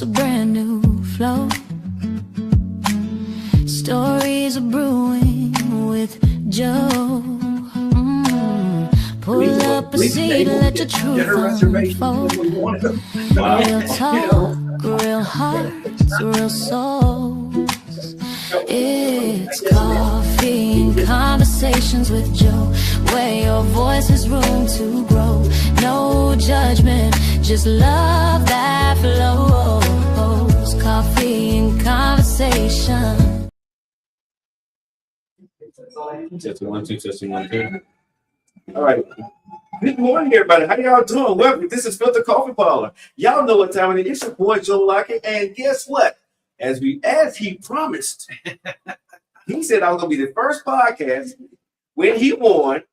a brand new flow. Stories are brewing with Joe. Pull up a seat, let your truth unfold. Real talk, real hearts, real souls. It's coffee and conversations with Joe, where your voice has room to grow. No judgment, just love that flows. Coffee and conversation. Testing 1 2, testing 1 2. All right. Good morning, everybody. How y'all doing? Welcome. This is Filter Coffee Parlor. Y'all know what time it is. It's your boy Joe Lockett. And guess what? As he promised, he said I was gonna be the first podcast when he won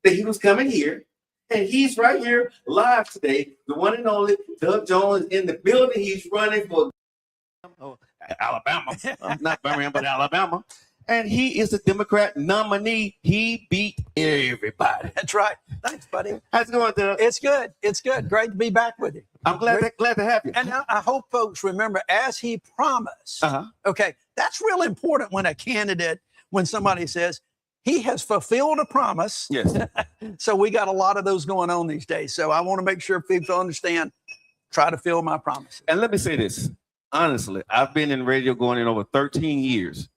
that he was coming here. And he's right here live today. The one and only Doug Jones in the building. He's running for Alabama. Not Birmingham, but Alabama. And he is the Democrat nominee. He beat everybody. That's right. Thanks, buddy. How's it going, Doug? It's good. It's good. Great to be back with you. I'm glad to have you. And I hope folks remember, as he promised, okay, that's real important when a candidate, when somebody says, he has fulfilled a promise. Yes. So we got a lot of those going on these days. So I want to make sure people understand, try to fill my promises. And let me say this. Honestly, I've been in radio going in over 13 years.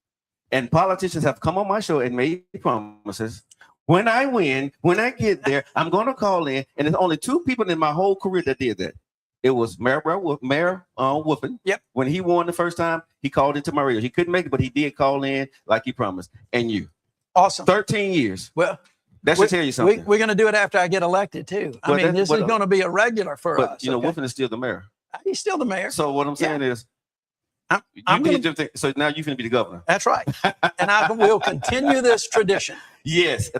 And politicians have come on my show and made promises. When I win, when I get there, I'm going to call in. And there's only two people in my whole career that did that. It was Mayor Wolfen. Yep. When he won the first time, he called into my radio. He couldn't make it, but he did call in like he promised. And you. Awesome. 13 years. Well, that should tell you something. We're going to do it after I get elected, too. I mean, this is going to be a regular for us. But, you know, Wolfen is still the mayor. He's still the mayor. So what I'm saying is, so now you're going to be the governor. That's right. And I will continue this tradition. Yes,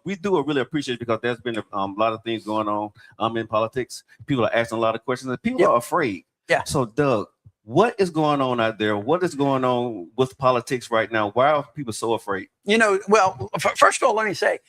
we do really appreciate it because there's been a lot of things going on in politics. People are asking a lot of questions and people are afraid. Yeah. So Doug, what is going on out there? What is going on with politics right now? Why are people so afraid? You know, well, first of all, let me say,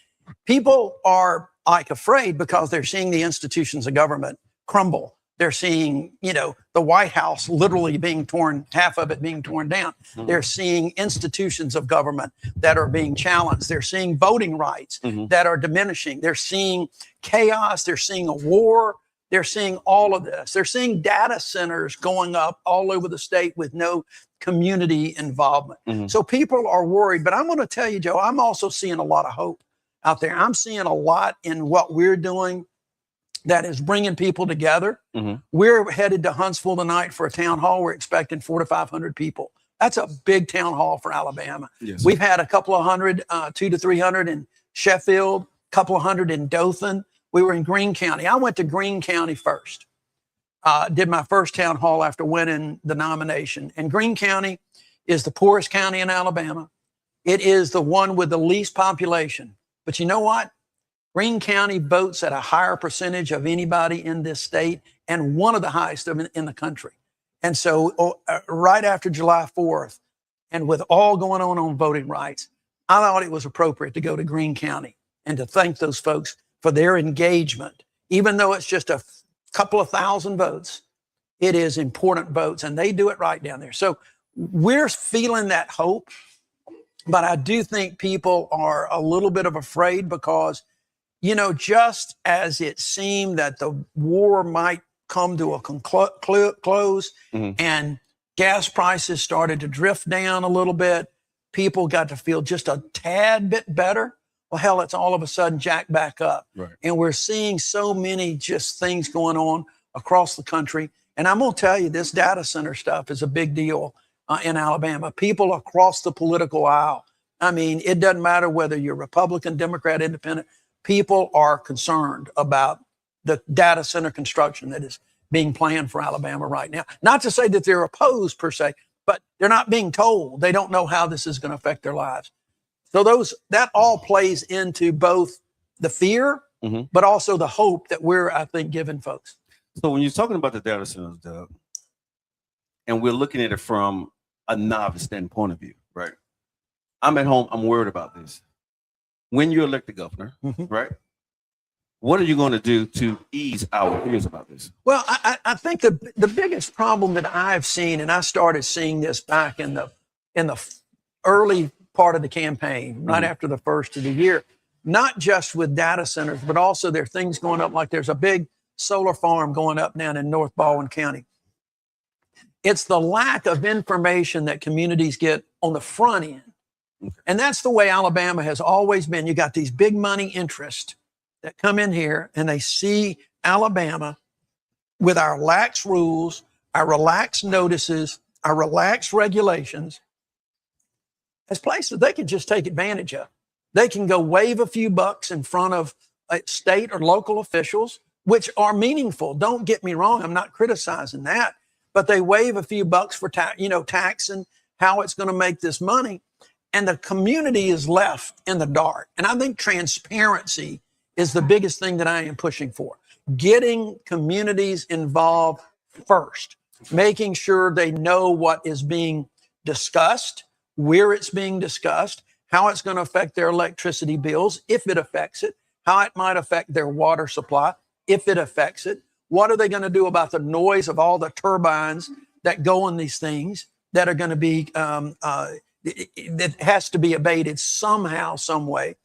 people are like afraid because they're seeing the institutions of government crumble. They're seeing, you know, the White House literally being torn, half of it being torn down. Mm-hmm. They're seeing institutions of government that are being challenged. They're seeing voting rights that are diminishing. They're seeing chaos. They're seeing a war. They're seeing all of this. They're seeing data centers going up all over the state with no community involvement. Mm-hmm. So people are worried. But I'm going to tell you, Joe, I'm also seeing a lot of hope out there. I'm seeing a lot in what we're doing that is bringing people together. Mm-hmm. We're headed to Huntsville tonight for a town hall. We're expecting 400 to 500 people. That's a big town hall for Alabama. Yes. We've had a couple of hundred, 200 to 300 in Sheffield, a couple of hundred in Dothan. We were in Greene County. I went to Greene County first. Did my first town hall after winning the nomination. And Greene County is the poorest county in Alabama. It is the one with the least population. But you know what? Greene County votes at a higher percentage of anybody in this state and one of the highest in the country. And so right after July 4th, and with all going on voting rights, I thought it was appropriate to go to Greene County and to thank those folks for their engagement. Even though it's just a couple of thousand votes, it is important votes, and they do it right down there. So we're feeling that hope, but I do think people are a little bit of afraid because, you know, just as it seemed that the war might come to a close and gas prices started to drift down a little bit, people got to feel just a tad bit better. Well, hell, it's all of a sudden jacked back up. Right. And we're seeing so many just things going on across the country. And I'm going to tell you, this data center stuff is a big deal in Alabama. People across the political aisle. I mean, it doesn't matter whether you're Republican, Democrat, Independent. People are concerned about the data center construction that is being planned for Alabama right now. Not to say that they're opposed per se, but they're not being told. They don't know how this is going to affect their lives. So that all plays into both the fear, but also the hope that we're, I think, giving folks. So when you're talking about the data centers, Doug, and we're looking at it from a novice standpoint of view, right? I'm at home. I'm worried about this. When you elect the governor, right? What are you going to do to ease our fears about this? Well, I think the biggest problem that I've seen, and I started seeing this back in the early part of the campaign, right after the first of the year, not just with data centers, but also there are things going up, like there's a big solar farm going up down in North Baldwin County. It's the lack of information that communities get on the front end. And that's the way Alabama has always been. You got these big money interests that come in here and they see Alabama with our lax rules, our relaxed notices, our relaxed regulations as places they can just take advantage of. They can go wave a few bucks in front of state or local officials, which are meaningful. Don't get me wrong. I'm not criticizing that, but they wave a few bucks for tax and how it's going to make this money. And the community is left in the dark. And I think transparency is the biggest thing that I am pushing for. Getting communities involved first, making sure they know what is being discussed, where it's being discussed, how it's going to affect their electricity bills, if it affects it, how it might affect their water supply, if it affects it. What are they going to do about the noise of all the turbines that go on these things that are going to be, that has to be abated somehow, some way?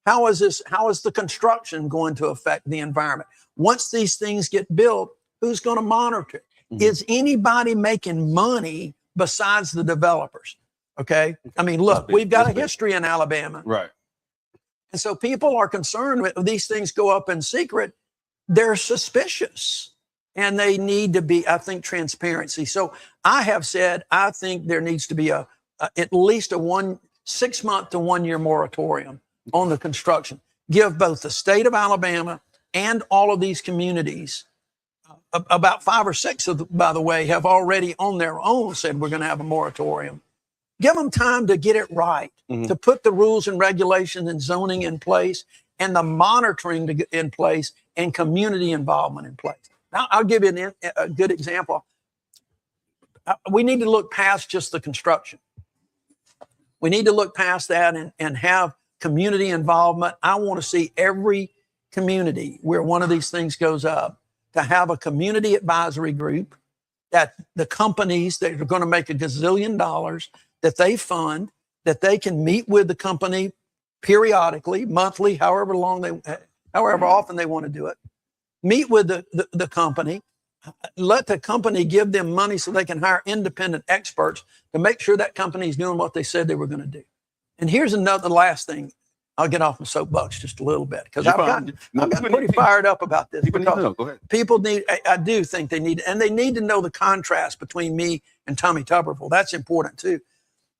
How is the construction going to affect the environment? Once these things get built, who's going to monitor it? Is anybody making money besides the developers? Okay. I mean, look, we've got a history in Alabama. Right. And so people are concerned when these things go up in secret. They're suspicious and they need to be, I think, transparency. So I have said, I think there needs to be at least a 6 month to 1 year moratorium on the construction. Give both the state of Alabama and all of these communities, about 5 or 6 of them, by the way, have already on their own said we're going to have a moratorium. Give them time to get it right, to put the rules and regulations and zoning in place and the monitoring in place and community involvement in place. Now, I'll give you a good example. We need to look past just the construction. We need to look past that and have community involvement. I want to see every community where one of these things goes up to have a community advisory group that the companies that are going to make $1 gazillion that they fund, that they can meet with the company periodically, monthly, however often they want to do it. Meet with the company, let the company give them money so they can hire independent experts to make sure that company is doing what they said they were going to do. And here's the last thing. I'll get off my soapbox just a little bit because I've gotten pretty fired up about this. I do think they need, and they need to know the contrast between me and Tommy Tuberville. That's important too.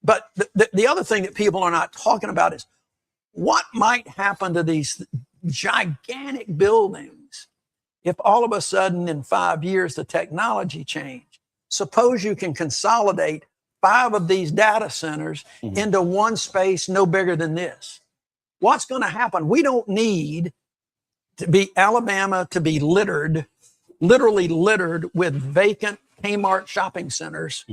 But the other thing that people are not talking about is what might happen to these gigantic buildings if all of a sudden in 5 years the technology changed. Suppose you can consolidate 5 of these data centers into one space no bigger than this. What's going to happen? We don't need Alabama to be literally littered with vacant Kmart shopping centers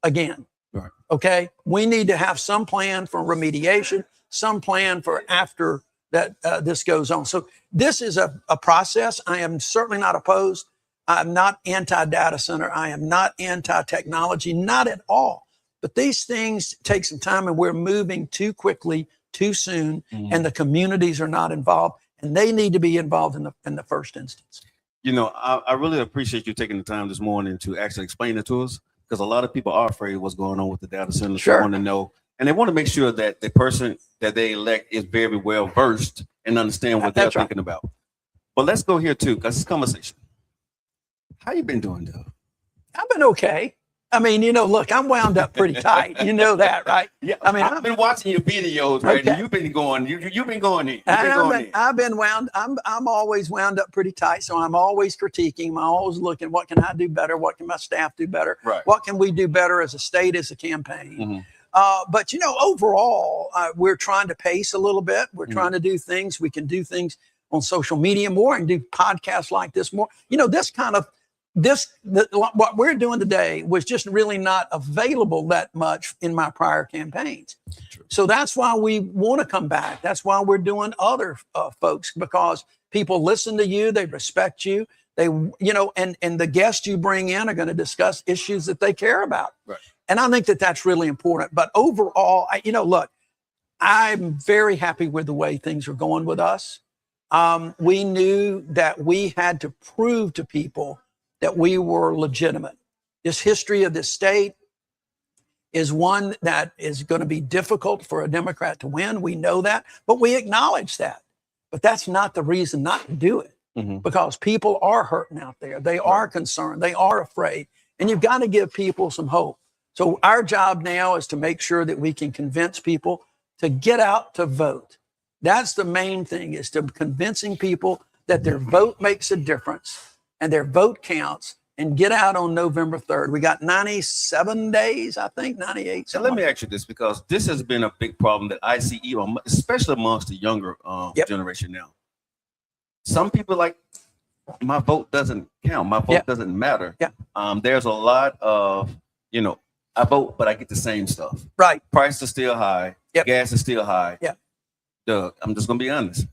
again. Right. Okay. We need to have some plan for remediation, some plan for after that this goes on. So this is a process. I am certainly not opposed. I'm not anti-data center. I am not anti-technology, not at all. But these things take some time and we're moving too quickly, too soon, and the communities are not involved and they need to be involved in the first instance. You know, I really appreciate you taking the time this morning to actually explain it to us, because a lot of people are afraid of what's going on with the data centers. Sure. They want to know, and they want to make sure that the person that they elect is very well versed and understand what they're thinking about. But let's go here too, because it's conversation. How you been doing, Doug? I've been okay. I mean, look, I'm wound up pretty tight. You know that, right? Yeah. I mean, I've been watching your videos, right? Okay. And you've been going in. I've been wound. I'm always wound up pretty tight. So I'm always critiquing. I'm always looking, what can I do better? What can my staff do better? Right. What can we do better as a state, as a campaign? But overall, we're trying to pace a little bit. We're trying to do things. We can do things on social media more and do podcasts like this more. What we're doing today was just really not available that much in my prior campaigns. True. So that's why we want to come back. That's why we're doing other folks, because People listen to you. They respect you. They, and the guests you bring in are going to discuss issues that they care about. Right. And I think that that's really important. But overall, look, I'm very happy with the way things are going with us. We knew that we had to prove to people that we were legitimate. This history of this state is one that is going to be difficult for a Democrat to win. We know that, but we acknowledge that. But that's not the reason not to do it, because people are hurting out there. They are concerned. They are afraid. And you've got to give people some hope. So our job now is to make sure that we can convince people to get out to vote. That's the main thing, is to convincing people that their vote makes a difference and their vote counts, and get out on November 3rd. We got 97 days, I think, 98. So let me ask you this, because this has been a big problem that I see, especially amongst the younger generation now. Some people like, my vote doesn't count. My vote doesn't matter. There's a lot of, I vote, but I get the same stuff. Right. Prices are still high. Gas is still high. Doug, I'm just going to be honest.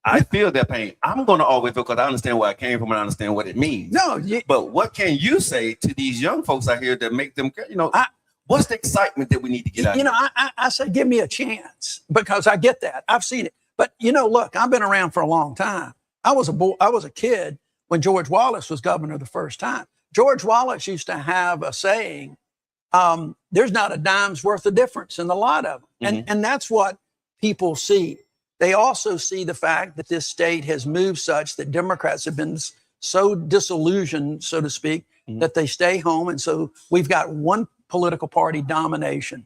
I feel that pain. I'm going to always vote because I understand where I came from and I understand what it means. But what can you say to these young folks out here that make them, what's the excitement that we need to get out of here? I say, give me a chance, because I get that. I've seen it. But, look, I've been around for a long time. I was a kid when George Wallace was governor the first time. George Wallace used to have a saying, there's not a dime's worth of difference in the lot of them. And that's what people see. They also see the fact that this state has moved such that Democrats have been so disillusioned, so to speak, that they stay home. And so we've got one political party domination.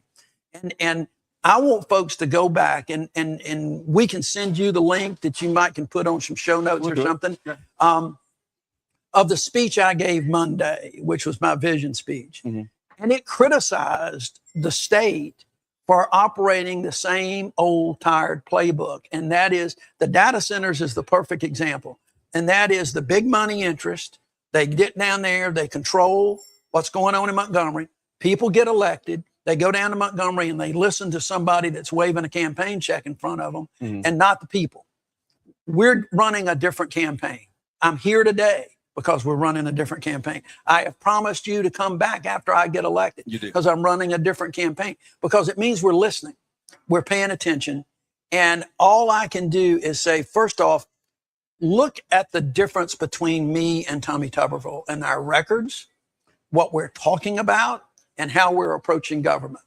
And I want folks to go back and we can send you the link that you can put on some show notes or something of the speech I gave Monday, which was my vision speech. And it criticized the state for operating the same old tired playbook. And that is, the data centers is the perfect example. And that is the big money interest. They get down there, they control what's going on in Montgomery. People get elected. They go down to Montgomery and they listen to somebody that's waving a campaign check in front of them and not the people. We're running a different campaign. I'm here today because we're running a different campaign. I have promised you to come back after I get elected because I'm running a different campaign, because it means we're listening. We're paying attention. And all I can do is say, first off, look at the difference between me and Tommy Tuberville and our records, what we're talking about, and how we're approaching government.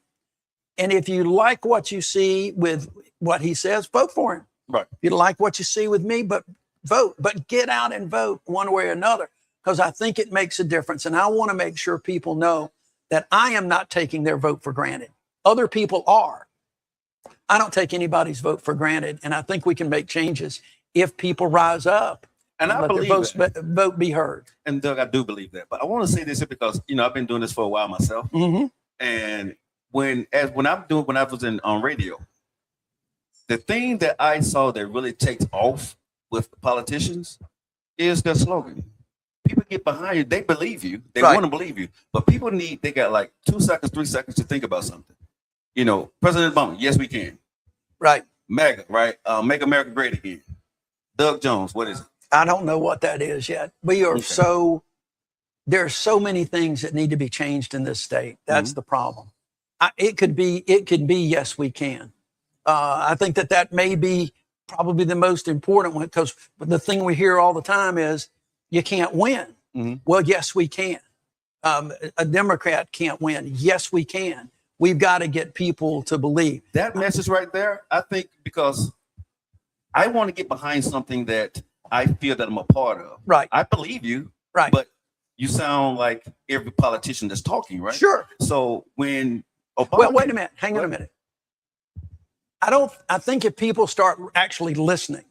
And if you like what you see with what he says, vote for him. Right. If you like what you see with me, vote, but get out and vote one way or another, because I think it makes a difference. And I want to make sure people know that I am not taking their vote for granted. Other people are. I don't take anybody's vote for granted. And I think we can make changes if people rise up and I let believe their vote be heard. And Doug, I do believe that. But I want to say this because, I've been doing this for a while myself. And when I was on radio, the thing that I saw that really takes off with politicians is their slogan. People get behind you. They believe you. They want to believe you. But people they got like 2 seconds, 3 seconds to think about something. President Obama, yes, we can. Right. MAGA, right? Make America Great Again. Doug Jones, what is it? I don't know what that is yet. We are there are so many things that need to be changed in this state. That's the problem. It could be, yes, we can. I think that may be probably the most important one, because the thing we hear all the time is you can't win. Well, yes, we can. A Democrat can't win. Yes, we can. We've got to get people to believe. That message right there, I think, because I want to get behind something that I feel that I'm a part of. Right. I believe you. Right. But you sound like every politician that's talking, right? Sure. So when Obama... Well, wait a minute. Hang on a minute. I think if people start actually listening,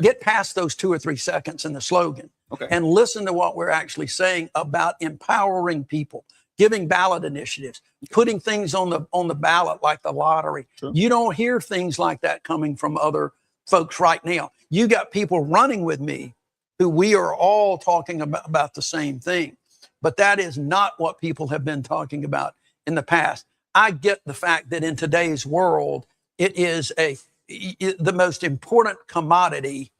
get past those 2 or 3 seconds in the slogan and listen to what we're actually saying about empowering people, giving ballot initiatives, putting things on the ballot like the lottery. Sure. You don't hear things like that coming from other folks right now. You got people running with me who we are all talking about the same thing. But that is not what people have been talking about in the past. I get the fact that in today's world, it is the most important commodity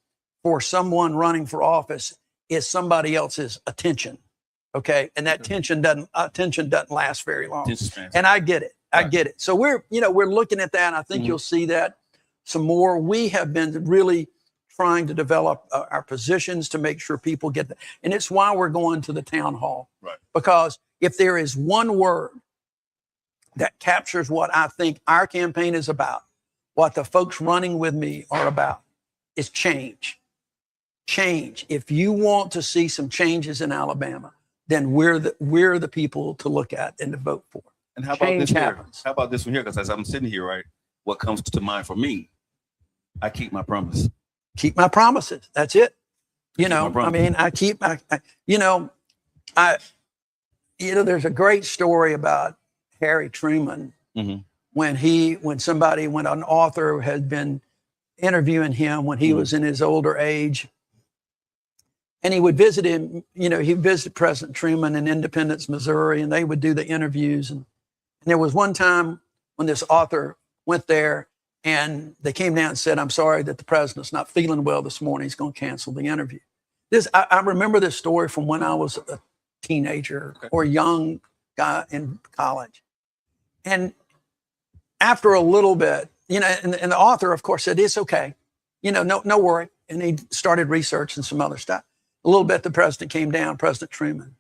for someone running for office is somebody else's attention. Okay. And that attention doesn't last very long. And I get it. I get it. So we're looking at that. I think you'll see that some more. We have been really trying to develop our positions to make sure people get that. And it's why we're going to the town hall. Right. Because if there is one word that captures what I think our campaign is about, what the folks running with me are about, is change. Change. If you want to see some changes in Alabama, then we're the people to look at and to vote for. And how about this here? How about this one here? Because as I'm sitting here, right, what comes to mind for me, I keep my promise. Keep my promises. That's it. I mean, I keep my, there's a great story about Harry Truman when an author had been interviewing him when he was in his older age. And he would visit him, he visited President Truman in Independence, Missouri, and they would do the interviews. And there was one time when this author went there and they came down and said, "I'm sorry that the president's not feeling well this morning. He's going to cancel the interview." I remember this story from when I was a teenager or a young guy in college. And after a little bit, and the author, of course, said, "It's okay. No worry." And he started researching some other stuff. A little bit, the president came down, President Truman.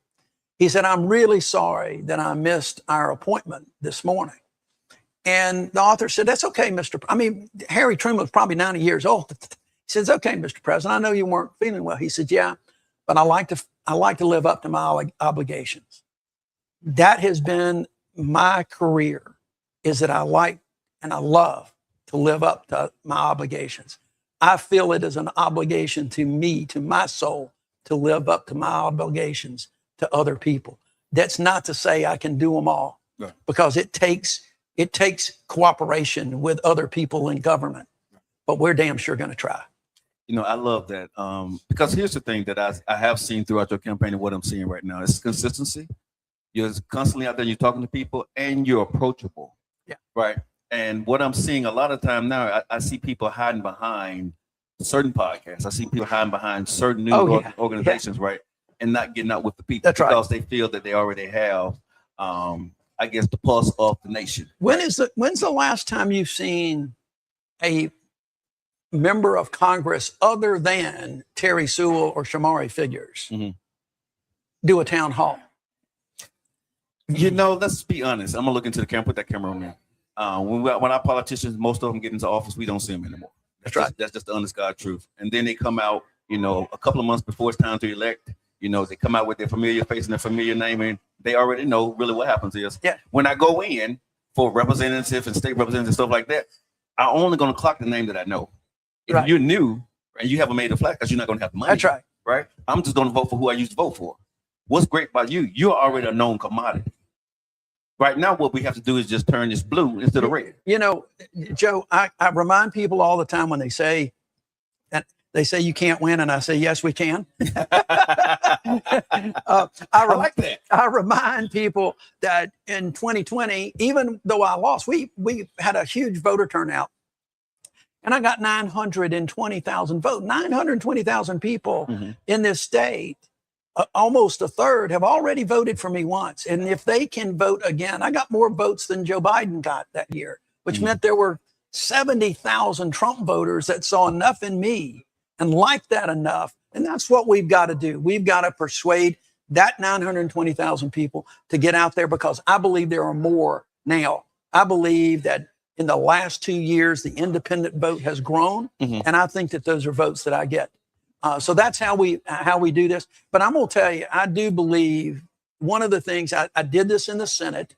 He said, "I'm really sorry that I missed our appointment this morning." And the author said, "That's okay, Harry Truman was probably 90 years old." He says, "Okay, Mr. President, I know you weren't feeling well." He said, "Yeah, but I like to live up to my obligations." That has been my career, is that I like and I love to live up to my obligations. I feel it is an obligation to me, to my soul, to live up to my obligations to other people. That's not to say I can do them all, because it takes cooperation with other people in government, but we're damn sure going to try. I love that, because here's the thing that I have seen throughout your campaign, and what I'm seeing right now is consistency. You're constantly out there, you're talking to people, and you're approachable. Yeah. Right. And what I'm seeing a lot of time now, I see people hiding behind certain podcasts. I see people hiding behind certain news organizations, right, and not getting out with the people. That's because they feel that they already have, I guess, the pulse of the nation. When's the last time you've seen a member of Congress other than Terry Sewell or Shamari Figures do a town hall? Let's be honest. I'm gonna look into the camera. Put that camera on there. When our politicians, most of them get into office, we don't see them anymore. That's just the honest God truth. And then they come out, a couple of months before it's time to elect. They come out with their familiar face and their familiar name, and they already know really what happens is when I go in for representative and state representative stuff like that, I'm only going to clock the name that I know. If you're new and you haven't made a flag, because you're not going to have the money. That's right. Right? I'm just going to vote for who I used to vote for. What's great about you? You're already a known commodity. Right now, what we have to do is just turn this blue instead of red. Joe, I remind people all the time when they say you can't win, and I say, yes, we can. I like that. I remind people that in 2020, even though I lost, we had a huge voter turnout, and I got 920,000 votes. 920,000 people in this state. Almost a third have already voted for me once. And if they can vote again, I got more votes than Joe Biden got that year, which meant there were 70,000 Trump voters that saw enough in me and liked that enough. And that's what we've got to do. We've got to persuade that 920,000 people to get out there, because I believe there are more now. I believe that in the last 2 years, the independent vote has grown. And I think that those are votes that I get. So that's how we do this. But I'm going to tell you, I do believe one of the things, I did this in the Senate.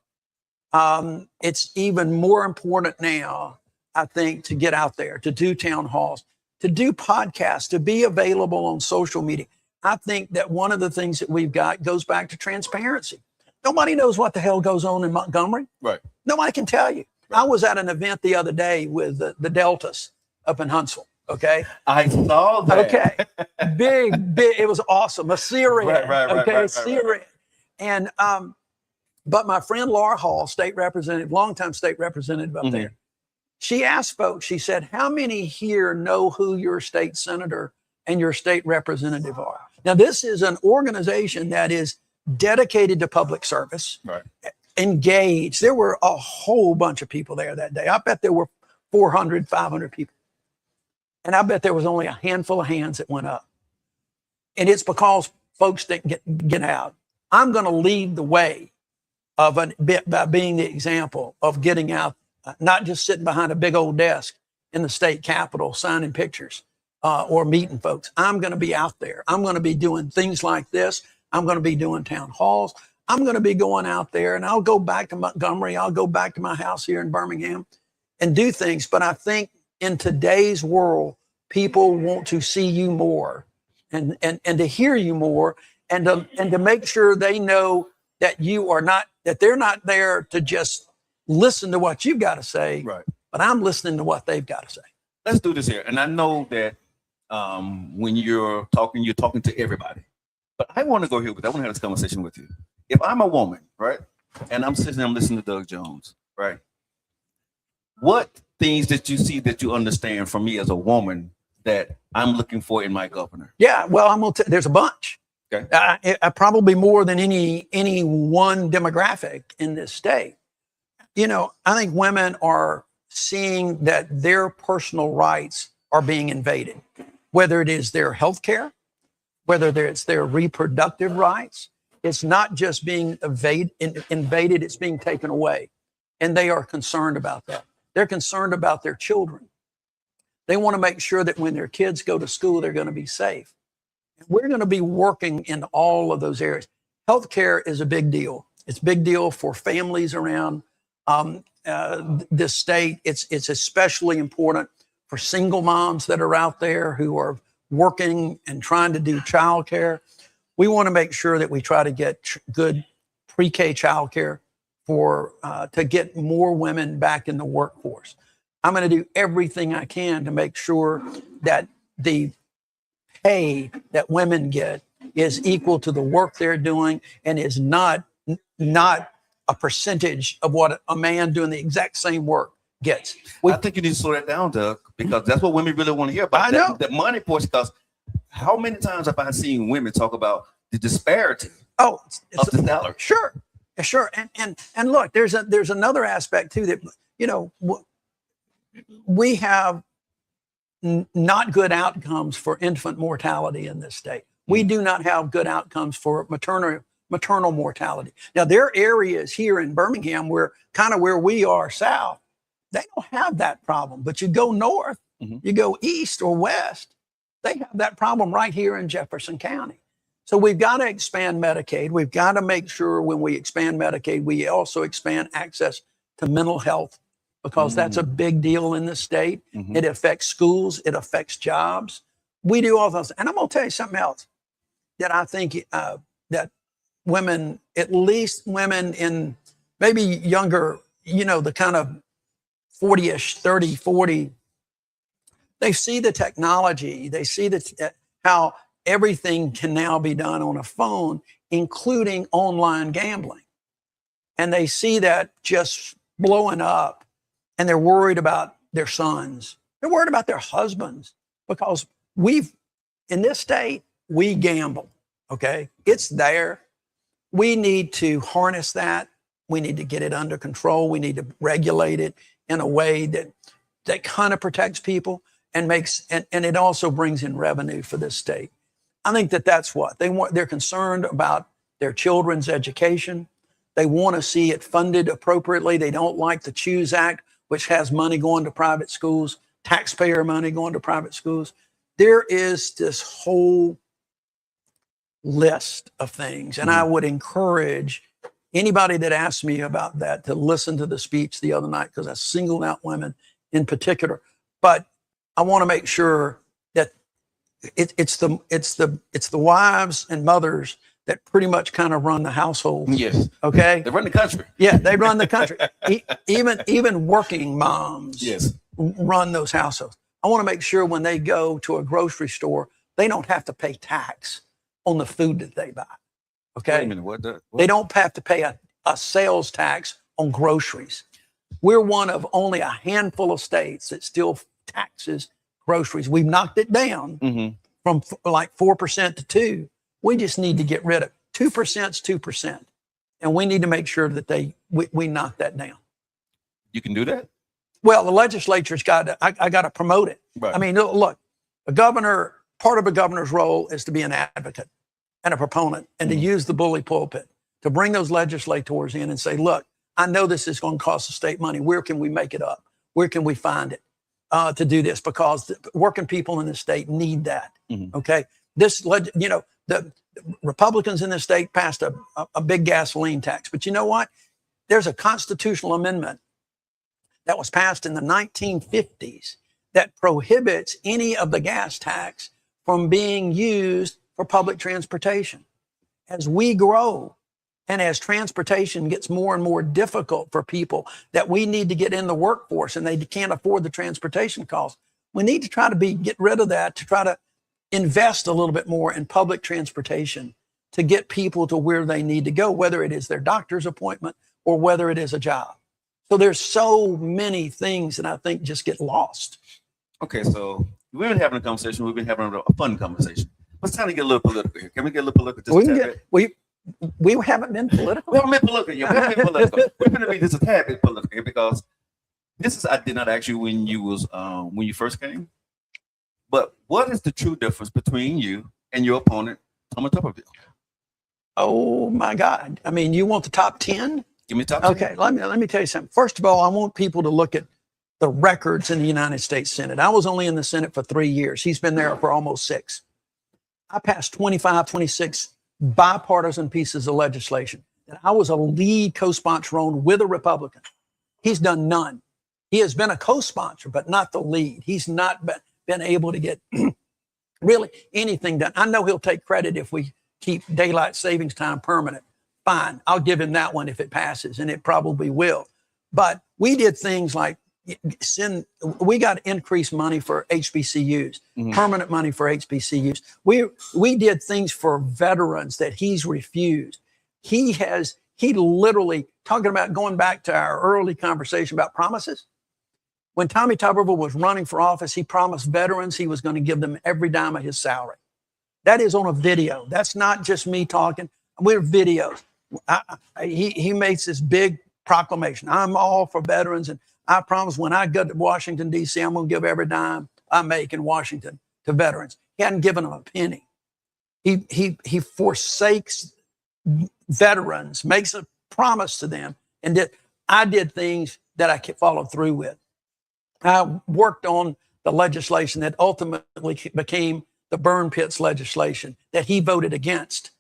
It's even more important now, I think, to get out there, to do town halls, to do podcasts, to be available on social media. I think that one of the things that we've got goes back to transparency. Nobody knows what the hell goes on in Montgomery. Right. Nobody can tell you. Right. I was at an event the other day with the Deltas up in Huntsville. Okay. I saw that. Okay. Big. It was awesome. A Syrian. Right. Syrian. And, but my friend Laura Hall, state representative, longtime state representative up there, she asked folks, she said, how many here know who your state senator and your state representative are. Now, this is an organization that is dedicated to public service, Right. engaged. There were a whole bunch of people there that day. I bet there were 400, 500 people. And I bet there was only a handful of hands that went up. And it's because folks didn't get out. I'm going to lead the way of a bit by being the example of getting out, not just sitting behind a big old desk in the state capitol signing pictures or meeting folks. I'm going to be out there. I'm going to be doing things like this. I'm going to be doing town halls. I'm going to be going out there, and I'll go back to Montgomery. I'll go back to my house here in Birmingham and do things. But I think in today's world, people want to see you more and to hear you more and to make sure they know that you are not, that they're not there to just listen to what you've got to say, Right. but I'm listening to what they've got to say. Let's do this here. And I know that when you're talking to everybody. But I want to go here with, I want to have this conversation with you. If I'm a woman, right, and I'm sitting there, I'm listening to Doug Jones, right, what things that you see that you understand from me as a woman that I'm looking for in my governor? Yeah, well, I'm gonna there's a bunch. Okay. Probably more than any one demographic in this state. You know, I think women are seeing that their personal rights are being invaded, whether it is their health care, whether it's their reproductive rights. It's not just being invaded, it's being taken away. And they are concerned about that. They're concerned about their children. They want to make sure that when their kids go to school, they're going to be safe. And we're going to be working in all of those areas. Healthcare is a big deal. It's a big deal for families around this state. It's especially important for single moms that are out there who are working and trying to do childcare. We want to make sure that we try to get good pre-K childcare to get more women back in the workforce. I'm going to do everything I can to make sure that the pay that women get is equal to the work they're doing and is not a percentage of what a man doing the exact same work gets. I think you need to slow that down, Doug, because that's what women really want to hear about. I know. That money portion, because how many times have I seen women talk about the disparity of the salary? Sure. And look, there's another aspect too that, you know, we have not good outcomes for infant mortality in this state. We do not have good outcomes for maternal mortality. Now, there are areas here in Birmingham where we are south, they don't have that problem. But you go north, you go east or west, they have that problem right here in Jefferson County. So we've got to expand Medicaid. We've got to make sure when we expand Medicaid, we also expand access to mental health, because that's a big deal in the state. It affects schools. It affects jobs. We do all those. And I'm going to tell you something else that I think that women, at least women in maybe younger, you know, the kind of 40-ish, 30, 40, they see the technology. They see how everything can now be done on a phone, including online gambling. And they see that just blowing up, and they're worried about their sons. They're worried about their husbands, because in this state, we gamble, okay? It's there. We need to harness that. We need to get it under control. We need to regulate it in a way that kind of protects people and it also brings in revenue for this state. I think that's what they want. They're concerned about their children's education. They want to see it funded appropriately. They don't like the Choose Act, which has money going to private schools, taxpayer money going to private schools. There is this whole list of things. And I would encourage anybody that asks me about that to listen to the speech the other night, because I singled out women in particular. But I want to make sure that it's the wives and mothers that pretty much kind of run the household. Yes. Okay. They run the country. Yeah, they run the country. Even working moms Yes. run those households. I want to make sure when they go to a grocery store, they don't have to pay tax on the food that they buy. Okay. Wait a minute, what? They don't have to pay a sales tax on groceries. We're one of only a handful of states that still taxes groceries. We've knocked it down, from like 4% to 2%. We just need to get rid of 2% is 2%. And we need to make sure that we knock that down. You can do that? Well, the legislature's got to, I got to promote it. Right. I mean, look, part of a governor's role is to be an advocate and a proponent and to use the bully pulpit to bring those legislators in and say, look, I know this is going to cost the state money. Where can we make it up? Where can we find it to do this? Because the working people in the state need that. Okay. The Republicans in the state passed a big gasoline tax, but you know what? There's a constitutional amendment that was passed in the 1950s that prohibits any of the gas tax from being used for public transportation. As we grow and as transportation gets more and more difficult for people that we need to get in the workforce and they can't afford the transportation costs, we need to try to get rid of that, to try to invest a little bit more in public transportation to get people to where they need to go, whether it is their doctor's appointment or whether it is a job. So there's so many things that I think just get lost. Okay, so we've been having a conversation. We've been having a fun conversation. It's time to get a little political here. Can we get a little political? We haven't been political. We haven't been political yet. We're going to be just a tad bit political here because I did not ask you when you first came. But what is the true difference between you and your opponent, Thomas Tuberville? Oh my God! I mean, you want the top 10? Give me top 10. Okay, let me tell you something. First of all, I want people to look at the records in the United States Senate. I was only in the Senate for 3 years. He's been there for almost 6. I passed 26 bipartisan pieces of legislation. And I was a lead co-sponsor on with a Republican. He's done none. He has been a co-sponsor, but not the lead. He's not been able to get really anything done. I know he'll take credit if we keep daylight savings time permanent. Fine, I'll give him that one if it passes, and it probably will. But we did things like we got increased money for HBCUs, permanent money for HBCUs. We did things for veterans that he's refused. He literally, talking about going back to our early conversation about promises. When Tommy Tuberville was running for office, he promised veterans he was going to give them every dime of his salary. That is on a video. That's not just me talking. We're videos. He makes this big proclamation. I'm all for veterans, and I promise when I go to Washington, D.C., I'm going to give every dime I make in Washington to veterans. He hadn't given them a penny. He forsakes veterans, makes a promise to them, and I did things that I followed through with. I worked on the legislation that ultimately became the burn pits legislation that he voted against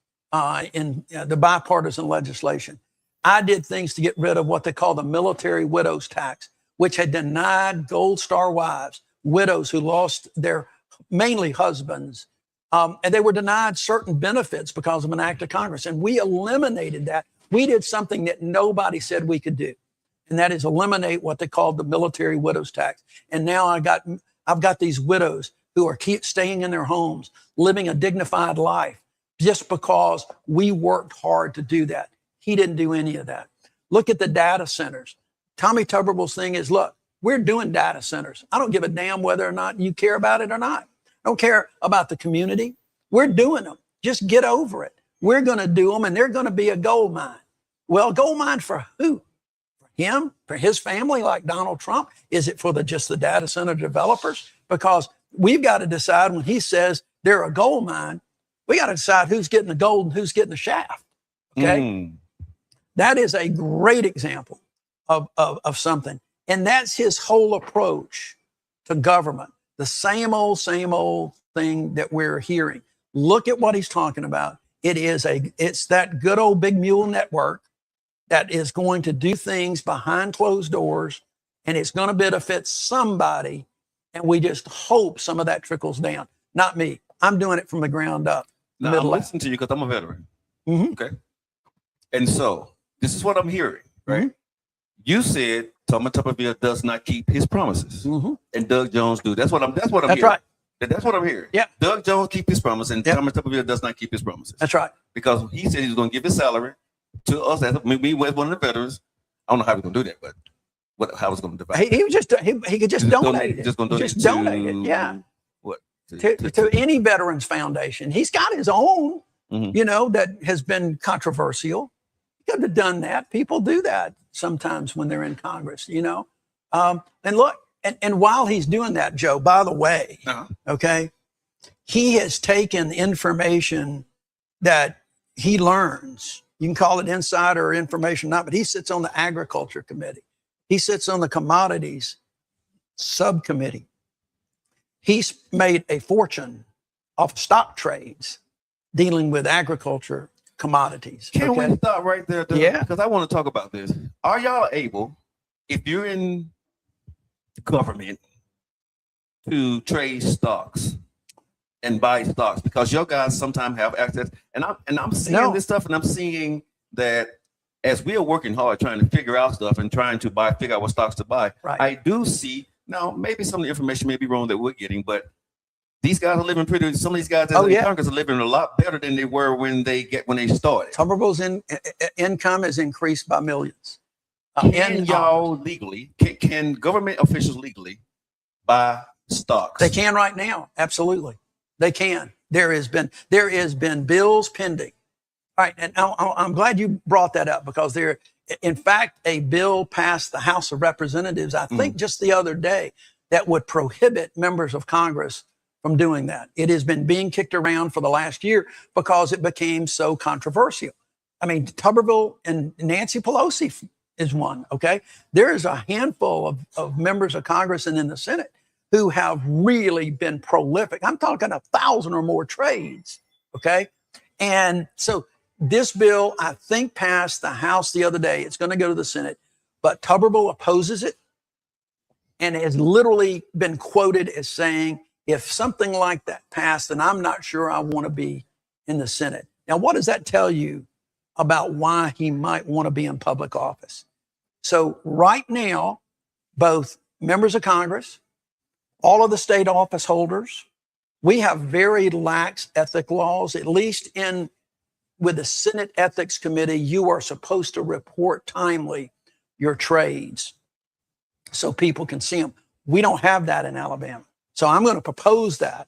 in the bipartisan legislation. I did things to get rid of what they call the military widows tax, which had denied Gold Star wives, widows who lost their mainly husbands, and they were denied certain benefits because of an act of Congress. And we eliminated that. We did something that nobody said we could do, and that is eliminate what they called the military widows tax. And now I've got these widows who are staying in their homes, living a dignified life, just because we worked hard to do that. He didn't do any of that. Look at the data centers. Tommy Tuberville's thing is, look, we're doing data centers. I don't give a damn whether or not you care about it or not. I don't care about the community. We're doing them. Just get over it. We're going to do them, and they're going to be a gold mine. Well, gold mine for who? For him? For his family, like Donald Trump? Is it for just the data center developers? Because we've got to decide when he says they're a gold mine, we got to decide who's getting the gold and who's getting the shaft. Okay? That is a great example of something. And that's his whole approach to government. The same old thing that we're hearing. Look at what he's talking about. It's that good old big mule network that is going to do things behind closed doors, and it's going to benefit somebody. And we just hope some of that trickles down. Not me. I'm doing it from the ground up. Now, I'm listening to you because I'm a veteran. Okay. And so this is what I'm hearing, right? You said Thomas Tuberville does not keep his promises, and Doug Jones do. That's what I'm hearing. Right. That's what I'm hearing. Yeah. Doug Jones keep his promise, and Thomas Tuberville does not keep his promises. That's right. Because he said he was going to give his salary to us as me as one of the veterans. I don't know how we're going to do that, but how it's going to divide. He could just donate it. Just going to donate it. Yeah. What? to any veterans foundation. He's got his own, that has been controversial. He could have done that. People do that sometimes when they're in Congress, And look, and while he's doing that, Joe, by the way, okay, he has taken information that he learns. You can call it insider information, not, but he sits on the agriculture committee. He sits on the commodities subcommittee. He's made a fortune off stock trades dealing with agriculture commodities. Can we stop right there? Yeah. Because I want to talk about this. Are y'all able, if you're in government, to trade stocks and buy stocks? Because your guys sometimes have access. And I'm seeing this stuff, and I'm seeing that as we are working hard trying to figure out stuff and trying to figure out what stocks to buy, I do see, now maybe some of the information may be wrong that we're getting, but these guys are living some of these guys in Congress are living a lot better than they were when they started. Tuberville's income has increased by millions. Can y'all legally, can government officials legally buy stocks? They can right now. Absolutely. They can. There has been bills pending. All right. And I'm glad you brought that up, because in fact, a bill passed the House of Representatives, I think just the other day, that would prohibit members of Congress from doing that. It has been being kicked around for the last year because it became so controversial. I mean, Tuberville and Nancy Pelosi is one, okay? There is a handful of members of Congress and in the Senate who have really been prolific. I'm talking 1,000 or more trades, okay? And so this bill, I think, passed the House the other day. It's going to go to the Senate, but Tuberville opposes it and has literally been quoted as saying, if something like that passed, then I'm not sure I want to be in the Senate. Now, what does that tell you about why he might want to be in public office? So right now, both members of Congress, all of the state office holders, we have very lax ethic laws. At least with the Senate Ethics Committee, you are supposed to report timely your trades so people can see them. We don't have that in Alabama. So I'm going to propose that.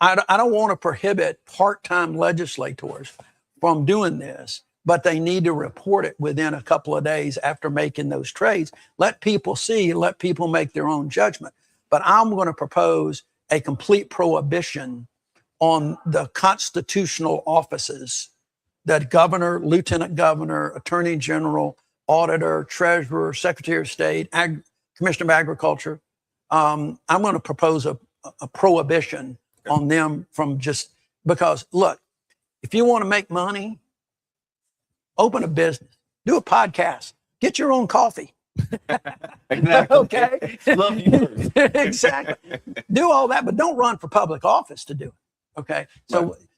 I don't want to prohibit part-time legislators from doing this, but they need to report it within a couple of days after making those trades. Let people see, let people make their own judgment. But I'm going to propose a complete prohibition on the constitutional offices that governor, lieutenant governor, attorney general, auditor, treasurer, secretary of state, commissioner of agriculture. I'm going to propose a prohibition on them from because look, if you want to make money, open a business, do a podcast, get your own coffee. Exactly. Okay. Love you. Exactly. Do all that, but don't run for public office to do it. Okay.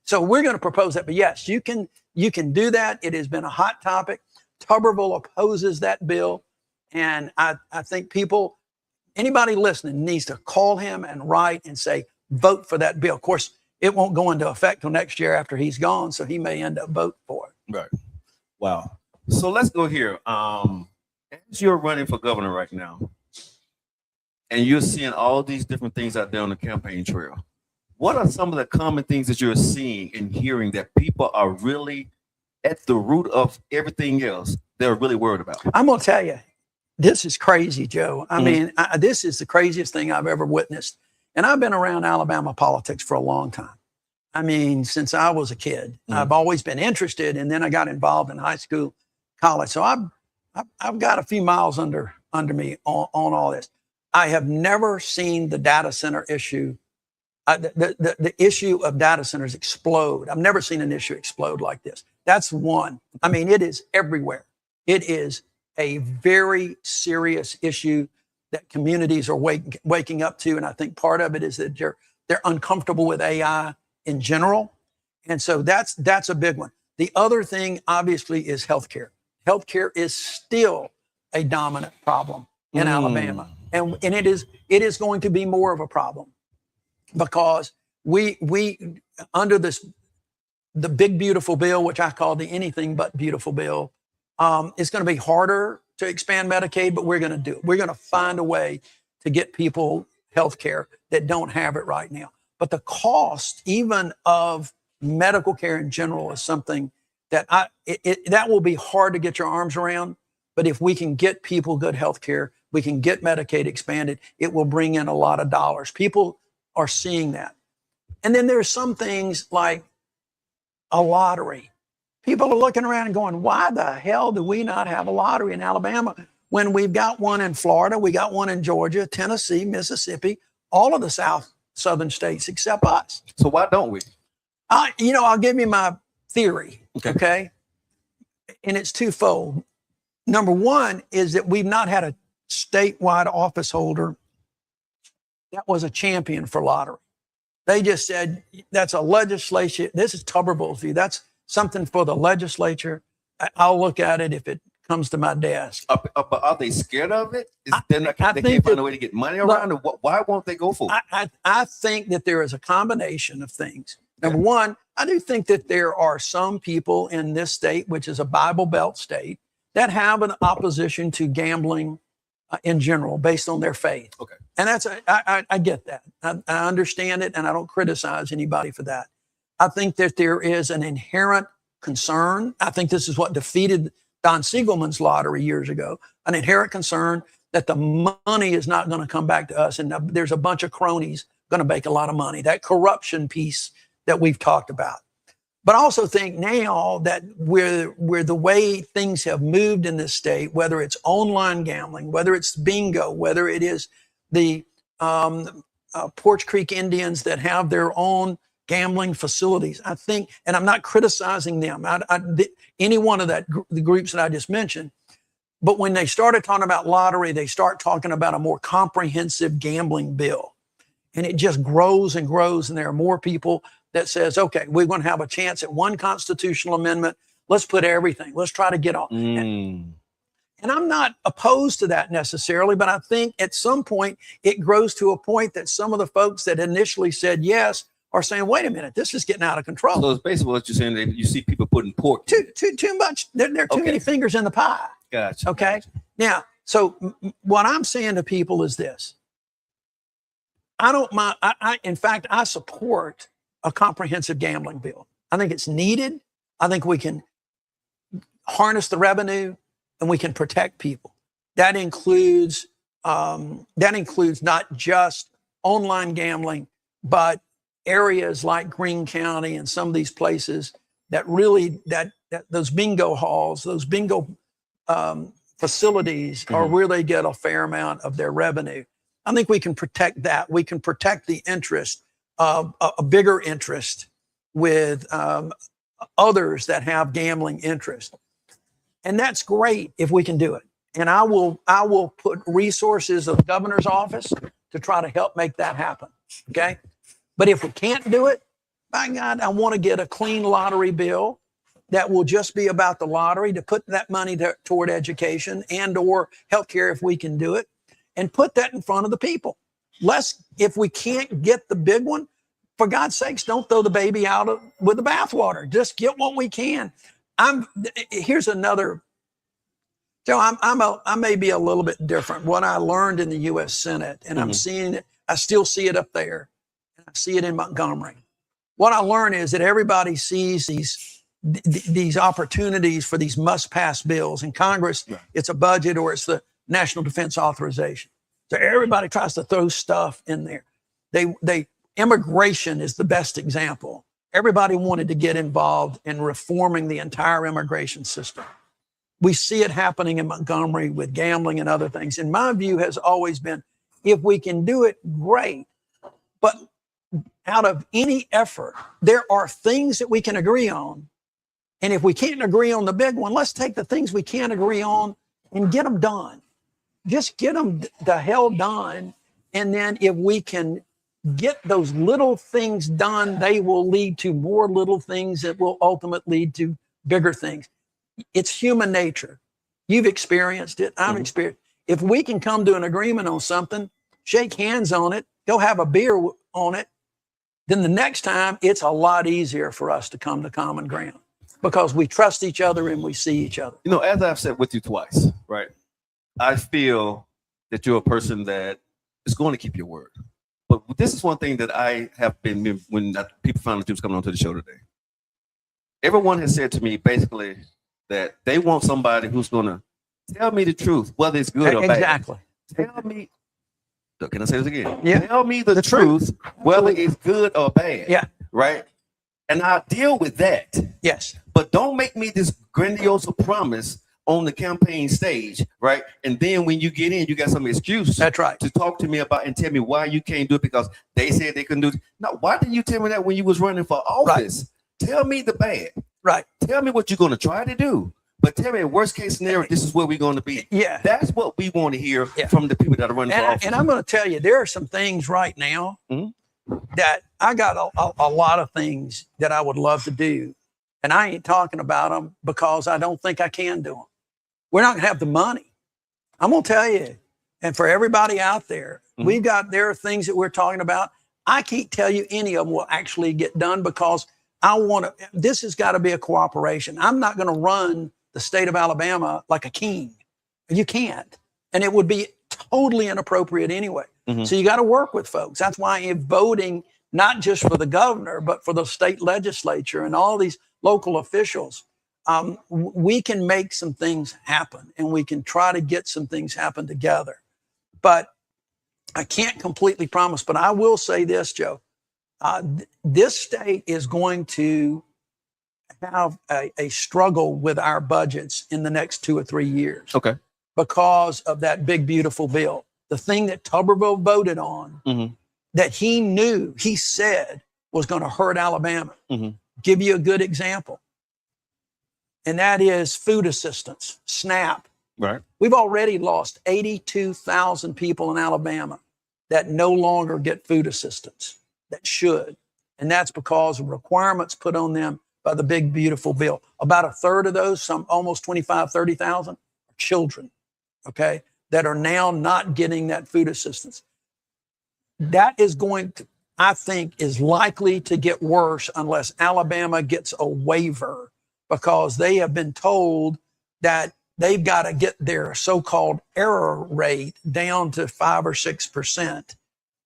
So we're going to propose that, but yes, you can do that. It has been a hot topic. Tuberville opposes that bill. And I think anybody listening needs to call him and write and say, vote for that bill. Of course, it won't go into effect till next year after he's gone, so he may end up voting for it. Right. Wow. So let's go here. As you're running for governor right now, and you're seeing all these different things out there on the campaign trail, what are some of the common things that you're seeing and hearing that people are really at the root of everything else they're really worried about? I'm going to tell you, this is crazy, Joe. I mean, this is the craziest thing I've ever witnessed. And I've been around Alabama politics for a long time. I mean, since I was a kid, I've always been interested. And then I got involved in high school, college. So I've got a few miles under me on all this. I have never seen the data center issue, the issue of data centers explode. I've never seen an issue explode like this. That's one. I mean, it is everywhere. It is a very serious issue that communities are waking up to. And I think part of it is that they're uncomfortable with AI in general. And so that's a big one. The other thing, obviously, is healthcare. Healthcare is still a dominant problem in Alabama. And it is going to be more of a problem because we under the big beautiful bill, which I call the anything but beautiful bill, it's going to be harder to expand Medicaid, but we're going to do it. We're going to find a way to get people health care that don't have it right now. but the cost even of medical care in general is something that that will be hard to get your arms around. But if we can get people good health care, we can get Medicaid expanded, it will bring in a lot of dollars. People are seeing that. And then there's some things like a lottery. People are looking around and going, why the hell do we not have a lottery in Alabama when we've got one in Florida, we got one in Georgia, Tennessee, Mississippi, all of the southern states except us. So why don't we? I'll give you my theory, okay? And it's twofold. Number one is that we've not had a statewide office holder that was a champion for lottery. They just said, that's a legislation. This is Tuberville's view. That's something for the legislature. I'll look at it if it comes to my desk. But are they scared of it? They can't find a way to get money around it? Why won't they go for it? I think that there is a combination of things. Number one, I do think that there are some people in this state, which is a Bible Belt state, that have an opposition to gambling in general based on their faith. Okay. And I get that. I understand it, and I don't criticize anybody for that. I think that there is an inherent concern. I think this is what defeated Don Siegelman's lottery years ago, an inherent concern that the money is not going to come back to us, and there's a bunch of cronies going to make a lot of money. That corruption piece that we've talked about. But I also think now that where the way things have moved in this state, whether it's online gambling, whether it's bingo, whether it is the Porch Creek Indians that have their own gambling facilities, I think, and I'm not criticizing them, any one of the groups that I just mentioned, but when they started talking about lottery, they start talking about a more comprehensive gambling bill. And it just grows and grows, and there are more people that says, okay, we're going to have a chance at one constitutional amendment. Let's put everything. Let's try to get on. And I'm not opposed to that necessarily, but I think at some point it grows to a point that some of the folks that initially said yes are saying, wait a minute, this is getting out of control. So it's basically what you're saying, that you see people putting pork. Too much. There are too many fingers in the pie. Gotcha. Okay. Gotcha. Now, so what I'm saying to people is this. I don't mind. In fact, I support a comprehensive gambling bill. I think it's needed. I think we can harness the revenue and we can protect people. That includes not just online gambling, but areas like Greene County and some of these places that really that those bingo halls, those bingo facilities are where they get a fair amount of their revenue. I think we can protect that. We can protect the interest of a bigger interest with others that have gambling interest. And that's great if we can do it. And I will put resources of the governor's office to try to help make that happen. Okay. But if we can't do it, by God, I want to get a clean lottery bill that will just be about the lottery, to put that money toward education and or healthcare if we can do it, and put that in front of the people. If we can't get the big one, for God's sakes, don't throw the baby out with the bathwater. Just get what we can. Here's another. So I may be a little bit different. What I learned in the U.S. Senate, and I'm seeing it. I still see it up there, and I see it in Montgomery. What I learned is that everybody sees these opportunities for these must-pass bills in Congress. Right. It's a budget or it's the National Defense Authorization. So everybody tries to throw stuff in there. Immigration is the best example. Everybody wanted to get involved in reforming the entire immigration system. We see it happening in Montgomery with gambling and other things. And my view has always been, if we can do it, great. But out of any effort, there are things that we can agree on. And if we can't agree on the big one, let's take the things we can't agree on and get them done. Just get them the hell done. And then if we can get those little things done, they will lead to more little things that will ultimately lead to bigger things. It's human nature. You've experienced it. I've experienced it. If we can come to an agreement on something, shake hands on it, go have a beer on it, then the next time it's a lot easier for us to come to common ground because we trust each other and we see each other. You know, as I've said with you twice, right? I feel that you're a person that is going to keep your word. But this is one thing that I have been when people found out was coming onto the show today. Everyone has said to me basically that they want somebody who's going to tell me the truth, whether it's good or bad. Exactly. Tell me. Can I say this again? Yeah. Tell me the truth, whether it's good or bad. Yeah. Right. And I'll deal with that. Yes. But don't make me this grandiose promise on the campaign stage, right? And then when you get in, you got some excuse. That's right. To talk to me about and tell me why you can't do it because they said they couldn't do it. No, why didn't you tell me that when you was running for office? Right. Tell me the bad. Right. Tell me what you're going to try to do. But tell me, worst case scenario, this is where we're going to be. Yeah. That's what we want to hear from the people that are running for office. And I'm going to tell you, there are some things right now that I got a lot of things that I would love to do. And I ain't talking about them because I don't think I can do them. We're not going to have the money. I'm going to tell you, and for everybody out there, there are things that we're talking about. I can't tell you any of them will actually get done because this has got to be a cooperation. I'm not going to run the state of Alabama like a king. You can't. And it would be totally inappropriate anyway. So you got to work with folks. That's why in voting, not just for the governor, but for the state legislature and all these local officials, we can make some things happen and we can try to get some things happen together. But I can't completely promise, but I will say this, Joe. This state is going to have a struggle with our budgets in the next 2 or 3 years. Okay. Because of that big, beautiful bill. The thing that Tuberville voted on that he said was going to hurt Alabama. Give you a good example. And that is food assistance, SNAP. Right. We've already lost 82,000 people in Alabama that no longer get food assistance that should. And that's because of requirements put on them by the big, beautiful bill. About a third of those, some almost 25, 30,000 are children, okay, that are now not getting that food assistance. That is going to, I think, is likely to get worse unless Alabama gets a waiver because they have been told that they've got to get their so-called error rate down to 5 or 6%.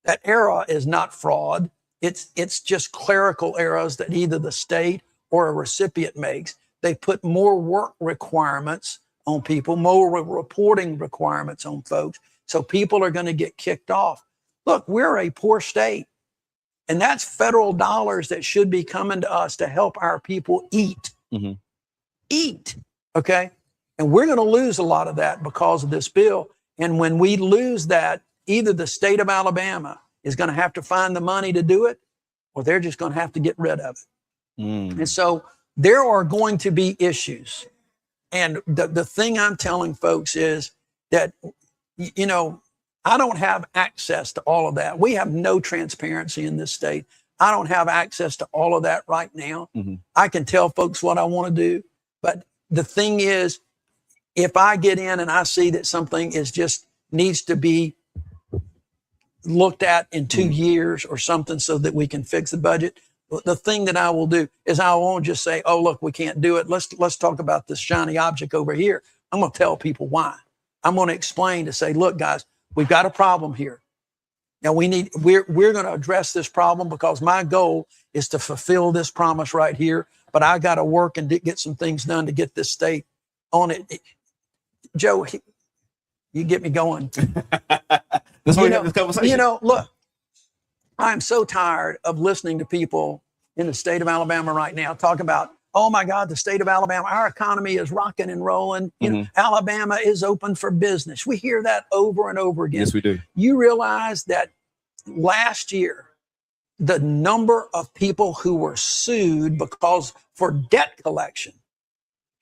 That error is not fraud. It's just clerical errors that either the state or a recipient makes. They put more work requirements on people, more reporting requirements on folks. So people are going to get kicked off. Look, we're a poor state. And that's federal dollars that should be coming to us to help our people eat. Eat. Okay. And we're going to lose a lot of that because of this bill. And when we lose that, either the state of Alabama is going to have to find the money to do it, or they're just going to have to get rid of it. And so there are going to be issues. And the thing I'm telling folks is that, you know, I don't have access to all of that. We have no transparency in this state. I don't have access to all of that right now. I can tell folks what I want to do. But the thing is, if I get in and I see that something is just needs to be looked at in 2 years or something so that we can fix the budget, the thing that I will do is I won't just say, oh, look, we can't do it. Let's talk about this shiny object over here. I'm going to tell people why. I'm going to explain to say, look, guys, we've got a problem here. Now we're going to address this problem because my goal is to fulfill this promise right here. But I got to work and get some things done to get this state on it. Joe, you get me going. That's why we have this conversation. You know, look, I'm so tired of listening to people in the state of Alabama right now talk about, oh my God, the state of Alabama, our economy is rocking and rolling. You know, Alabama is open for business. We hear that over and over again. Yes, we do. You realize that last year, the number of people who were sued because for debt collection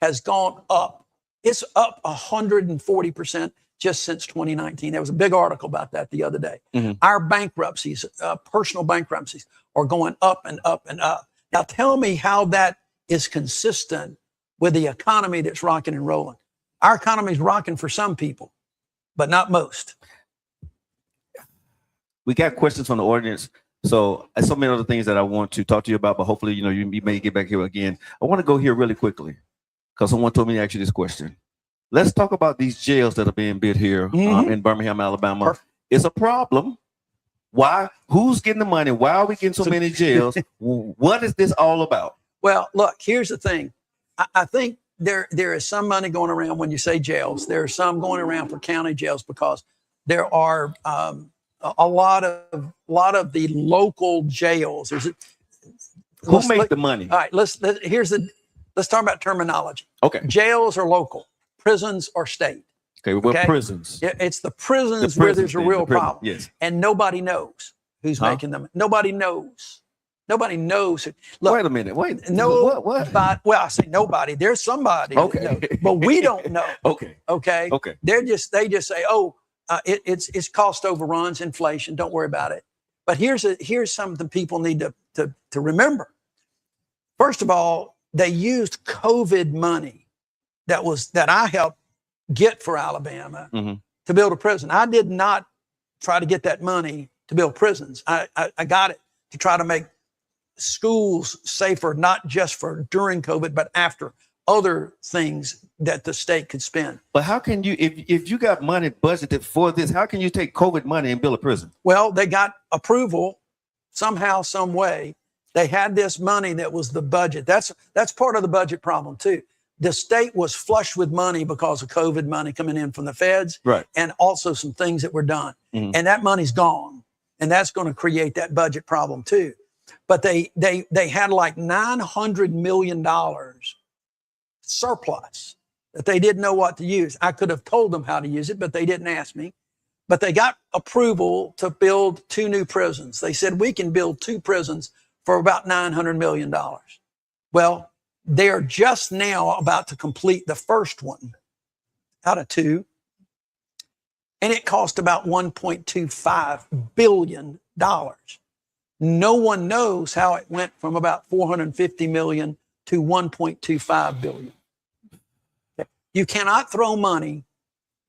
has gone up. It's up 140% just since 2019. There was a big article about that the other day. Our bankruptcies, personal bankruptcies, are going up and up and up. Now tell me how that is consistent with the economy that's rocking and rolling. Our economy is rocking for some people, but not most. We got questions from the audience. So there's so many other things that I want to talk to you about, but hopefully, you know, you may get back here again. I want to go here really quickly because someone told me to ask you this question. Let's talk about these jails that are being built here in Birmingham, Alabama. Perfect. It's a problem, Why? Who's getting the money? Why are we getting so many jails? What is this all about? Well, look, here's the thing. I think there is some money going around when you say jails. There are some going around for county jails because there are a lot of the local jails. Who makes the money? All right, let's talk about terminology. Okay. Jails are local, prisons are state. Okay, well, prisons. It's the prisons where there's a real problem. Yes. And nobody knows who's making them. Nobody knows. Nobody knows. Look, wait a minute. Wait. No. What? Well, I say nobody. There's somebody. Okay. That knows, but we don't know. Okay. Okay. Okay. They just say, oh, it's cost overruns, inflation. Don't worry about it. But here's something people need to remember. First of all, they used COVID money that I helped get for Alabama to build a prison. I did not try to get that money to build prisons. I got it to try to make schools safer, not just for during COVID, but after, other things that the state could spend. But how can you, if you got money budgeted for this, how can you take COVID money and build a prison? Well, they got approval somehow, some way. They had this money that was the budget. That's part of the budget problem too. The state was flush with money because of COVID money coming in from the feds, right? And also some things that were done. And that money's gone. And that's going to create that budget problem too. But they had like $900 million surplus that they didn't know what to use. I could have told them how to use it, but they didn't ask me. But they got approval to build 2 new prisons. They said, we can build 2 prisons for about $900 million. Well, they are just now about to complete the first one out of 2. And it cost about $1.25 billion. No one knows how it went from about 450 million to 1.25 billion. You cannot throw money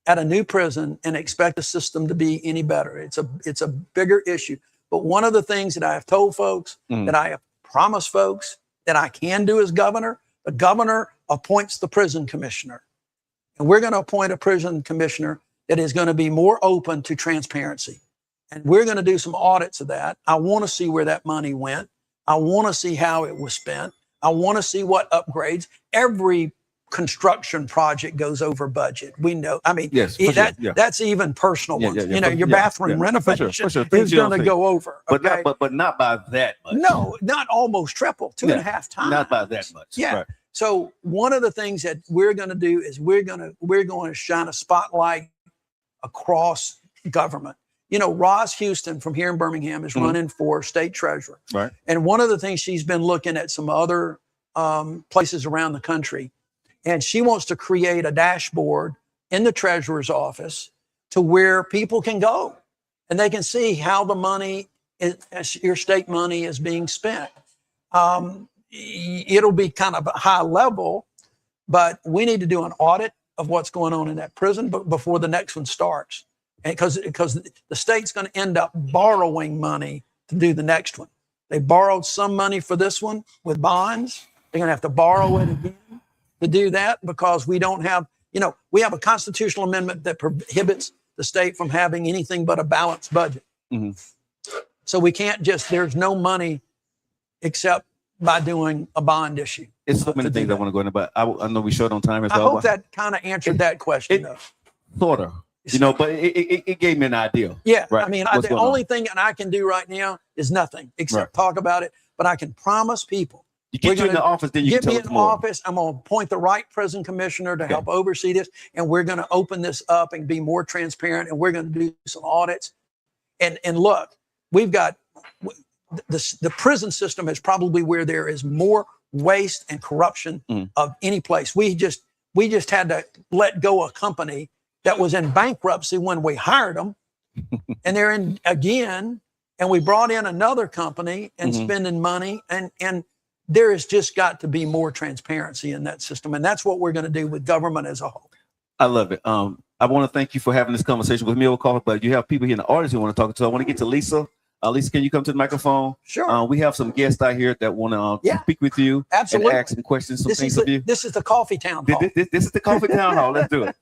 at a new prison and expect the system to be any better. It's a bigger issue. But one of the things that I have told folks, that I have promised folks that I can do as governor, the governor appoints the prison commissioner. And we're going to appoint a prison commissioner that is going to be more open to transparency. And we're going to do some audits of that. I want to see where that money went. I want to see how it was spent. I want to see what upgrades. Every construction project goes over budget. We know. I mean, yes, that's even personal ones. Your bathroom renovation is going to go over. Okay? But not by that much. No, not almost triple, 2.5 times. Not by that much. Yeah. Right. So one of the things that we're going to do is we're going to shine a spotlight across government. Roz Houston from here in Birmingham is running for state treasurer. Right. And one of the things she's been looking at some other places around the country, and she wants to create a dashboard in the treasurer's office to where people can go and they can see how the money, your state money, is being spent. It'll be kind of a high level, but we need to do an audit of what's going on in that prison before the next one starts. And because the state's going to end up borrowing money to do the next one. They borrowed some money for this one with bonds. They're going to have to borrow it again to do that because we don't have, we have a constitutional amendment that prohibits the state from having anything but a balanced budget. So we can't there's no money except by doing a bond issue. It's so many things I want to go into, but I know we short on time as well. I hope that kind of answered that question. Sort of. But it gave me an idea. Yeah. Right? I mean, the only thing that I can do right now is nothing except talk about it. But I can promise people. You get you in the office, then you can tell us more. Get me in office. I'm going to appoint the right prison commissioner to help oversee this. And we're going to open this up and be more transparent. And we're going to do some audits. And look, we've got the prison system is probably where there is more waste and corruption of any place. We just had to let go a company that was in bankruptcy when we hired them, and they're in again, and we brought in another company and spending money, and there has just got to be more transparency in that system, and that's what we're going to do with government as a whole. I love it. I want to thank you for having this conversation with me over coffee, but you have people here in the audience who want to talk to. I want to get to Lisa. Lisa, can you come to the microphone? Sure. We have some guests out here that want to speak with you. Absolutely. And ask some questions, some things of you. This is the coffee town hall. This is the coffee town hall. Let's do it.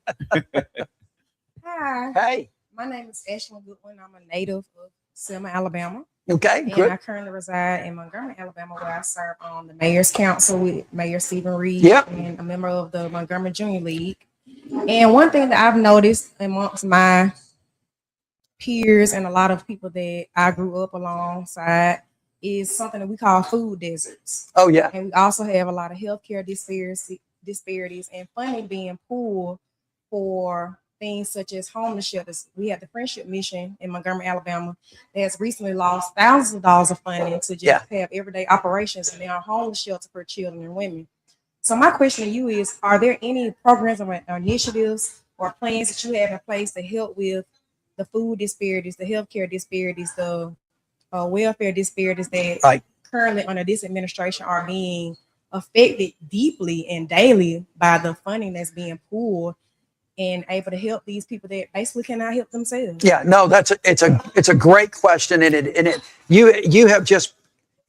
Hi. Hey. My name is Ashley Goodwin. I'm a native of Selma, Alabama. Okay, And good. I currently reside in Montgomery, Alabama, where I serve on the Mayor's Council with Mayor Stephen Reed Yep. and a member of the Montgomery Junior League. And one thing that I've noticed amongst my peers and a lot of people that I grew up alongside is something that we call food deserts. Oh, yeah. And we also have a lot of healthcare disparities and funding being pulled for things such as homeless shelters. We have the Friendship Mission in Montgomery, Alabama, that has recently lost thousands of dollars of funding to just have everyday operations, and they are homeless shelter for children and women. So my question to you is, are there any programs or initiatives or plans that you have in place to help with the food disparities, the healthcare disparities, the welfare disparities that currently under this administration are being affected deeply and daily by the funding that's being pulled, and able to help these people that basically cannot help themselves? Yeah, no, it's a great question, and you have just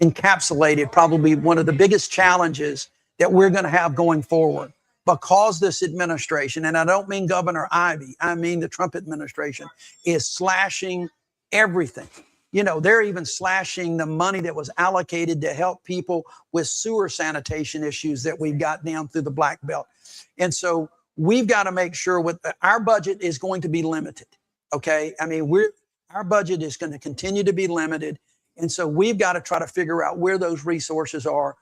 encapsulated probably one of the biggest challenges that we're going to have going forward, because this administration, and I don't mean Governor Ivey, I mean the Trump administration, is slashing everything. You know, they're even slashing the money that was allocated to help people with sewer sanitation issues that we've got down through the Black Belt. And so we've got to make sure our budget is going to be limited. Okay. I mean, our budget is going to continue to be limited. And so we've got to try to figure out where those resources are,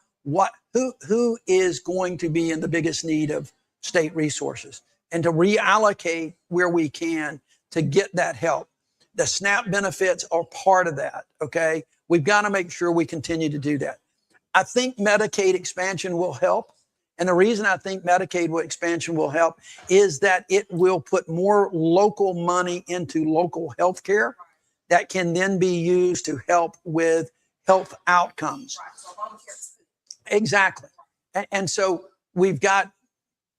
who is going to be in the biggest need of state resources, and to reallocate where we can to get that help. The SNAP benefits are part of that. Okay. We've got to make sure we continue to do that. I think Medicaid expansion will help. And the reason I think Medicaid expansion will help is that it will put more local money into local health care that can then be used to help with health outcomes. Exactly. And so we've got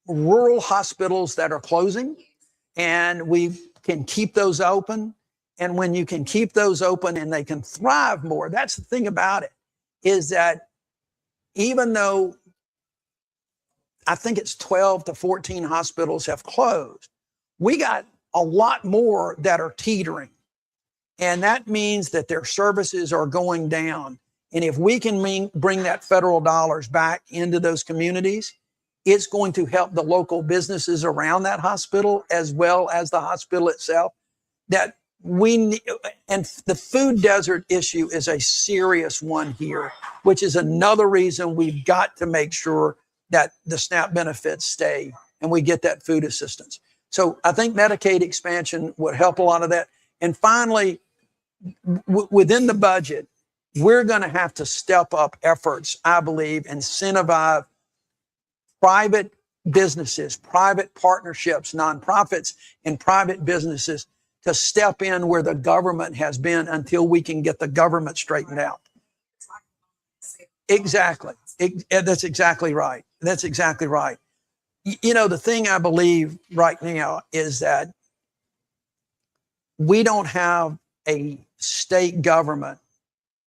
rural hospitals that are closing, and we can keep those open. And when you can keep those open and they can thrive more, that's the thing about it, is that even though I think it's 12 to 14 hospitals have closed, we got a lot more that are teetering. And that means that their services are going down. And if we can bring that federal dollars back into those communities, it's going to help the local businesses around that hospital as well as the hospital itself. That and the food desert issue is a serious one here, which is another reason we've got to make sure that the SNAP benefits stay and we get that food assistance. So I think Medicaid expansion would help a lot of that. And finally, within the budget, we're going to have to step up efforts, I believe, incentivize private businesses, private partnerships, nonprofits, and private businesses to step in where the government has been until we can get the government straightened out. Exactly. That's exactly right. That's exactly right. You know, the thing I believe right now is that we don't have a state government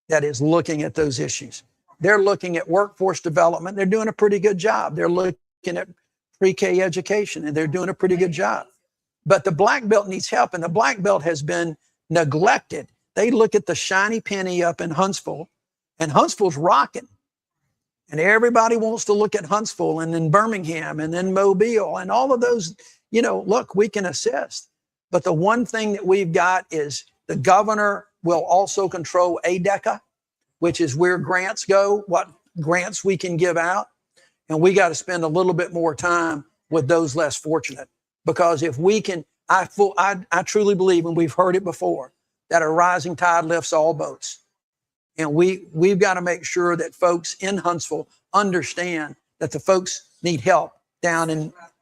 that is looking at those issues. They're looking at workforce development. They're doing a pretty good job. They're looking at pre-K education, and they're doing a pretty good job. But the Black Belt needs help, and the Black Belt has been neglected. They look at the shiny penny up in Huntsville, and Huntsville's rocking. And everybody wants to look at Huntsville and then Birmingham and then Mobile and all of those, you know, look, we can assist. But the one thing that we've got is the governor will also control ADECA, which is where grants go, what grants we can give out. And we got to spend a little bit more time with those less fortunate. Because if we can, I truly believe, and we've heard it before, that a rising tide lifts all boats. And we've got to make sure that folks in Huntsville understand that the folks need help down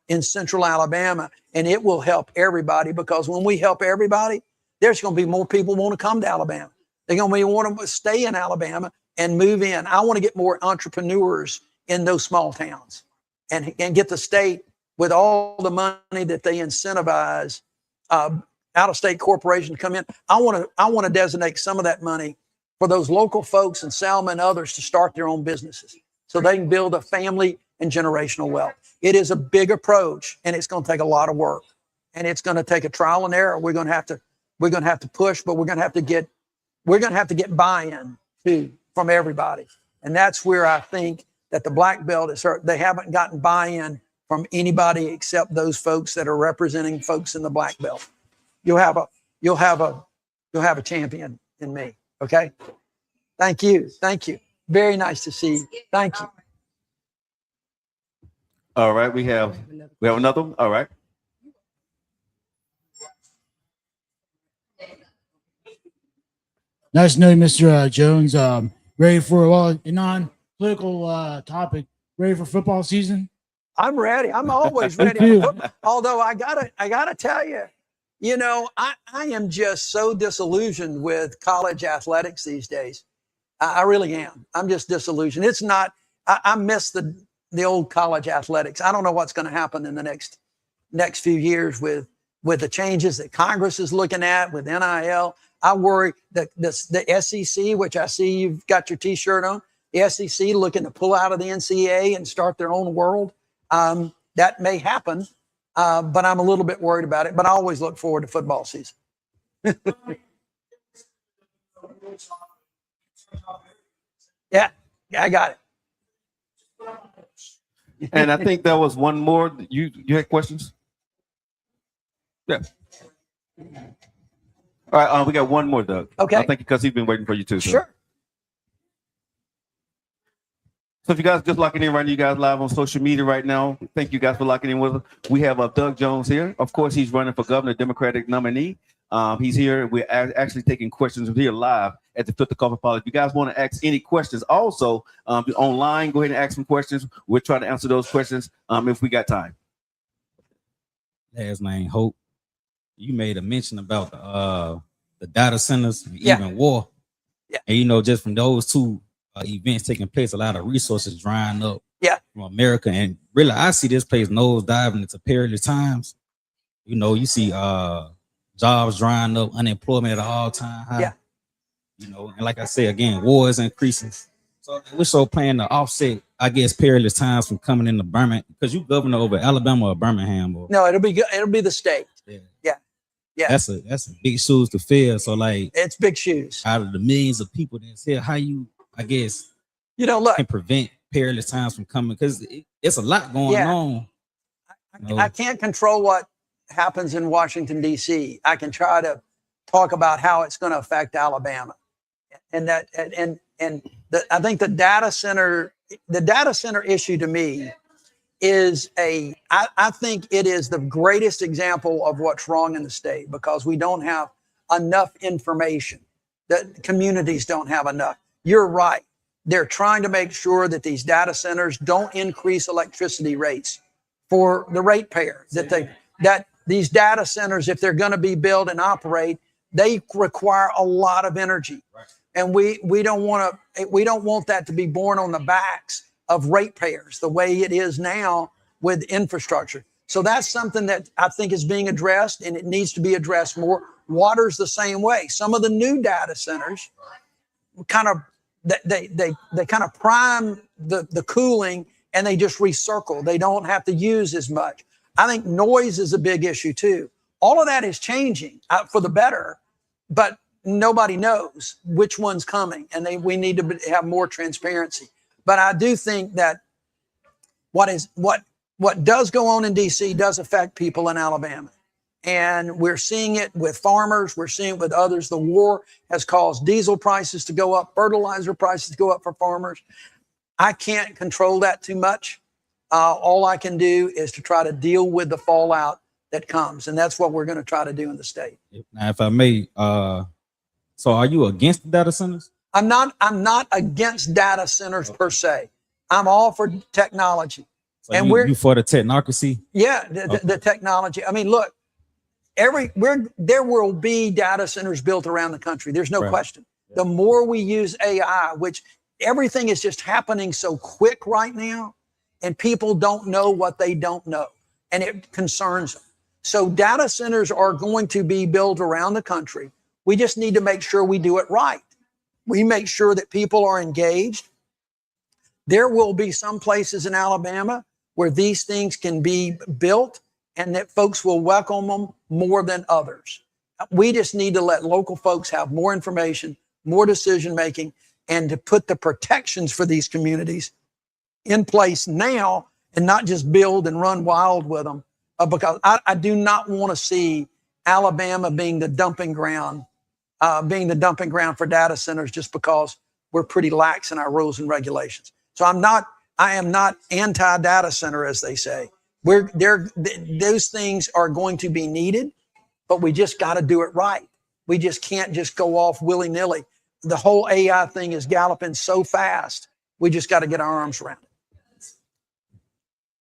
in central Alabama, and it will help everybody, because when we help everybody, there's going to be more people want to come to Alabama. They're going to want to stay in Alabama and move in. I want to get more entrepreneurs in those small towns and get the state with all the money that they incentivize out-of-state corporations to come in. I want to designate some of that money for those local folks in Selma and others to start their own businesses so they can build a family and generational wealth. It is a big approach, and it's going to take a lot of work, and it's going to take a trial and error. We're going to have to push, but we're going to have to get we're going to have to get buy-in too from everybody. And that's where I think that the black belt is hurt. They haven't gotten buy-in from anybody except those folks that are representing folks in the black belt. You'll have a champion in me. Okay. Thank you. Thank you. Very nice to see you. Thank you. All right. We have another one. All right. Nice to know you, Mr. Jones. Ready for a non-political topic? Ready for football season? I'm ready. I'm always ready. For football. Although I gotta tell you, I am just so disillusioned with college athletics these days. I really am. I'm just disillusioned. It's not. I miss the old college athletics. I don't know what's going to happen in the next few years with the changes that Congress is looking at with NIL. I worry that the SEC, which I see you've got your T-shirt on, the SEC looking to pull out of the NCAA and start their own world. That may happen, but I'm a little bit worried about it. But I always look forward to football season. Yeah, I got it. And I think there was one more. You had questions? Yeah. All right, we got one more, Doug. Okay. I think because he's been waiting for you too. Sure. So if you guys just locking in right now, you guys live on social media right now. Thank you guys for locking in with us. We have Doug Jones here. Of course, he's running for governor, Democratic nominee. He's here. We're actually taking questions here live at the Filter Coffee Parlor. If you guys want to ask any questions, also online, go ahead and ask some questions. We'll try to answer those questions if we got time. Last name Hope. You made a mention about the data centers, and even war. Yeah. And just from those two events taking place, a lot of resources drying up from America. And really, I see this place nose diving into perilous times. You see jobs drying up, unemployment at an all-time high. Yeah. And like I say again, war is increasing. So we're so planning to offset, I guess, perilous times from coming into Birmingham, because you governor over Alabama or Birmingham. No, it'll be good. It'll be the state. Yeah. That's a big shoes to fill. So it's big shoes. Out of the millions of people that's here, how you, I guess, look, can prevent perilous times from coming, because it's a lot going on. I can't control what happens in Washington, D.C. I can try to talk about how it's going to affect Alabama, and I think the data center issue to me is I think it is the greatest example of what's wrong in the state, because we don't have enough information. That communities don't have enough. You're right. They're trying to make sure that these data centers don't increase electricity rates for the ratepayer. That these data centers, if they're going to be built and operate, they require a lot of energy. Right. And we don't want that to be borne on the backs of ratepayers the way it is now with infrastructure. So that's something that I think is being addressed, and it needs to be addressed more. Water's the same way. Some of the new data centers kind of prime the cooling, and they just recircle. They don't have to use as much. I think noise is a big issue too. All of that is changing for the better, but nobody knows which one's coming, and we need to have more transparency. But I do think that what does go on in D.C. does affect people in Alabama. And we're seeing it with farmers. We're seeing it with others. The war has caused diesel prices to go up, fertilizer prices to go up for farmers. I can't control that too much. All I can do is to try to deal with the fallout that comes. And that's what we're going to try to do in the state. Now, if I may, so are you against the data centers? I'm not against data centers per se. I'm all for technology. So and you for the technocracy? Yeah, the technology. I mean, look, there will be data centers built around the country. There's no question. The more we use AI, which everything is just happening so quick right now, and people don't know what they don't know, and it concerns them. So data centers are going to be built around the country. We just need to make sure we do it right. We make sure that people are engaged. There will be some places in Alabama where these things can be built and that folks will welcome them more than others. We just need to let local folks have more information, more decision making, and to put the protections for these communities in place now and not just build and run wild with them. Because I do not want to see Alabama being the dumping ground for data centers just because we're pretty lax in our rules and regulations. So I am not anti-data center, as they say. Those things are going to be needed, but we just got to do it right. We just can't just go off willy-nilly. The whole AI thing is galloping so fast. We just got to get our arms around it.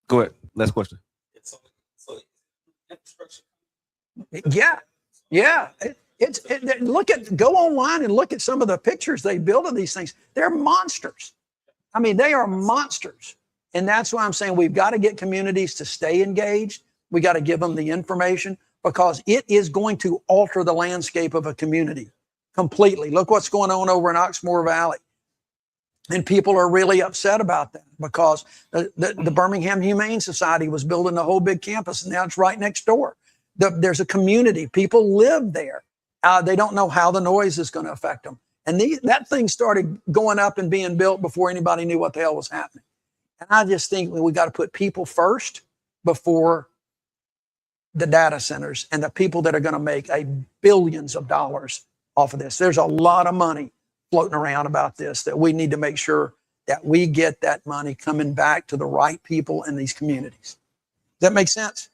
Go ahead. Last question. Yeah. Go online and look at some of the pictures they build of these things. They're monsters. I mean, they are monsters. And that's why I'm saying we've got to get communities to stay engaged. We got to give them the information because it is going to alter the landscape of a community completely. Look what's going on over in Oxmoor Valley. And people are really upset about that because the Birmingham Humane Society was building a whole big campus, and now it's right next door. There's a community. People live there. They don't know how the noise is going to affect them. And that thing started going up and being built before anybody knew what the hell was happening. And I just think we got to put people first before the data centers and the people that are going to make billions of dollars off of this. There's a lot of money floating around about this that we need to make sure that we get that money coming back to the right people in these communities. Does that make sense?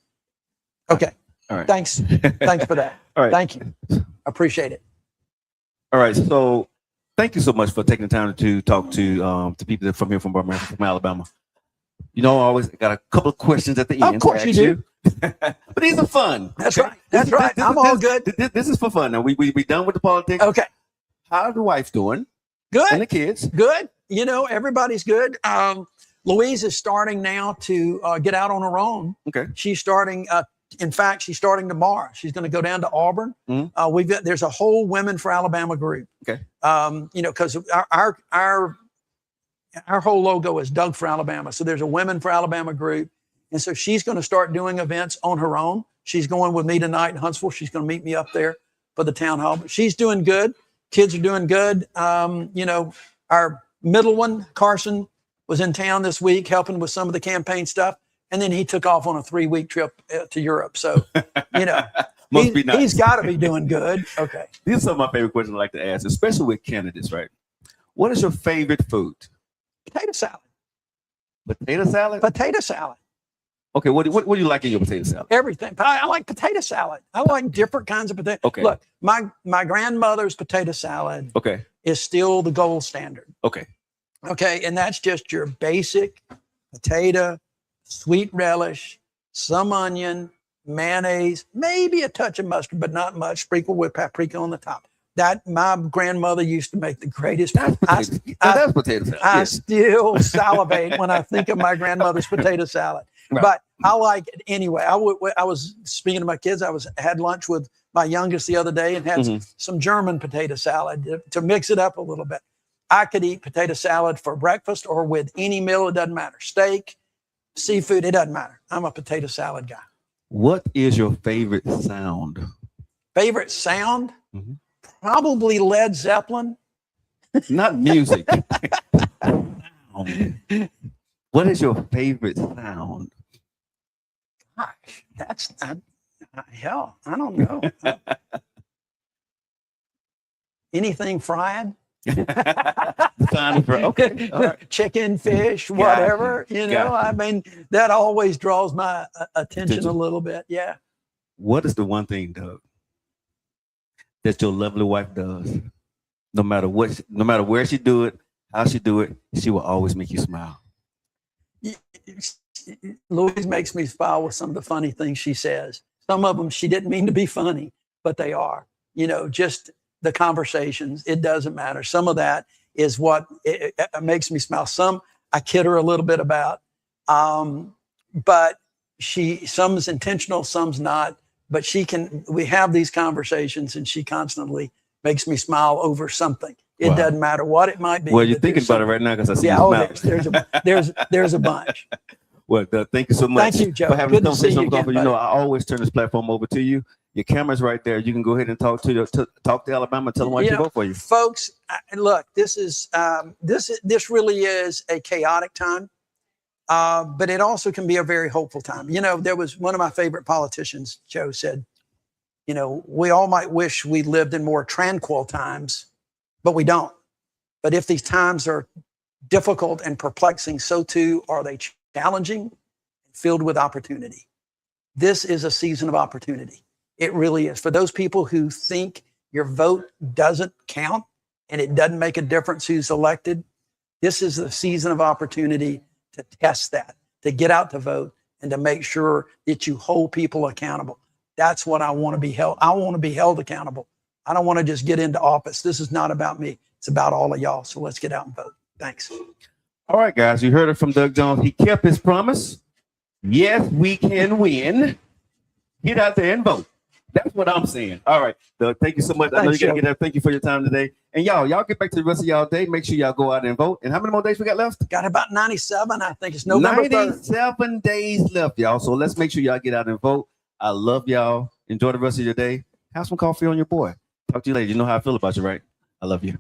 Okay. All right. Thanks for that. All right. Thank you. Appreciate it. All right. So thank you so much for taking the time to talk to people that from here, from Birmingham, from Alabama. You know, I always got a couple of questions at the end. Of course you do. But these are fun. That's right. That's right. I'm all good. This is for fun. Now we done with the politics. Okay. How's the wife doing? Good. And the kids? Good. You know, everybody's good. Louise is starting now to get out on her own. Okay. She's starting. In fact, she's starting tomorrow. She's going to go down to Auburn. Mm-hmm. There's a whole Women for Alabama group. Okay. You know, because our whole logo is Doug for Alabama. So there's a Women for Alabama group. And so she's going to start doing events on her own. She's going with me tonight in Huntsville. She's going to meet me up there for the town hall. But she's doing good. Kids are doing good. You know, our middle one, Carson, was in town this week helping with some of the campaign stuff. And then he took off on a 3-week trip to Europe. So, you know, Must be nice. He's got to be doing good. Okay. These are some of my favorite questions I like to ask, especially with candidates, right? What is your favorite food? Potato salad. Potato salad? Potato salad. Okay, what do you like in your potato salad? Everything. I like potato salad. I like different kinds of potato. Okay. Look, my grandmother's potato salad is still the gold standard. Okay. Okay, and that's just your basic potato, sweet relish, some onion, mayonnaise, maybe a touch of mustard, but not much, sprinkled with paprika on the top. That my grandmother used to make the greatest. That's potato salad. I still salivate when I think of my grandmother's potato salad. Right. But I like it anyway. I was speaking to my kids. I had lunch with my youngest the other day and had some German potato salad to mix it up a little bit. I could eat potato salad for breakfast or with any meal. It doesn't matter. Steak, seafood, it doesn't matter. I'm a potato salad guy. What is your favorite sound? Favorite sound? Probably Led Zeppelin. Not music. What is your favorite sound? Gosh, that's hell. I don't know. Anything fried? Okay. Right. Chicken, fish, whatever. You know, I mean, that always draws my attention a little bit. Yeah. What is the one thing, Doug, that your lovely wife does? No matter where she do it, how she do it, she will always make you smile. Louise makes me smile with some of the funny things she says. Some of them she didn't mean to be funny, but they are. You know, just the conversations. It doesn't matter. Some of that is what it makes me smile. Some I kid her a little bit about, but some's intentional, some's not. But we have these conversations, and she constantly makes me smile over something. It doesn't matter what it might be. Well, you're thinking about it right now because I see you smile. There's a bunch. Well, thank you so much Thank you, Joe. for having this conversation. You know, I always turn this platform over to you. Your camera's right there. You can go ahead and talk to Alabama. Tell them why you vote for you, folks. Look, this really is a chaotic time, but it also can be a very hopeful time. You know, there was one of my favorite politicians, Joe, said, you know, we all might wish we lived in more tranquil times, but we don't. But if these times are difficult and perplexing, so too are they challenging and filled with opportunity. This is a season of opportunity. It really is. For those people who think your vote doesn't count and it doesn't make a difference who's elected, this is the season of opportunity to test that, to get out to vote and to make sure that you hold people accountable. That's what I want to be held. I want to be held accountable. I don't want to just get into office. This is not about me. It's about all of y'all. So let's get out and vote. Thanks. All right, guys. You heard it from Doug Jones. He kept his promise. Yes, we can win. Get out there and vote. That's what I'm saying. All right, Doug, thank you so much. I know you got to get there. Thank you for your time today. And y'all get back to the rest of y'all day. Make sure y'all go out and vote. And how many more days we got left? Got about 97. I think it's November 3rd. 97 days left, y'all. So let's make sure y'all get out and vote. I love y'all. Enjoy the rest of your day. Have some coffee on your boy. Talk to you later. You know how I feel about you, right? I love you.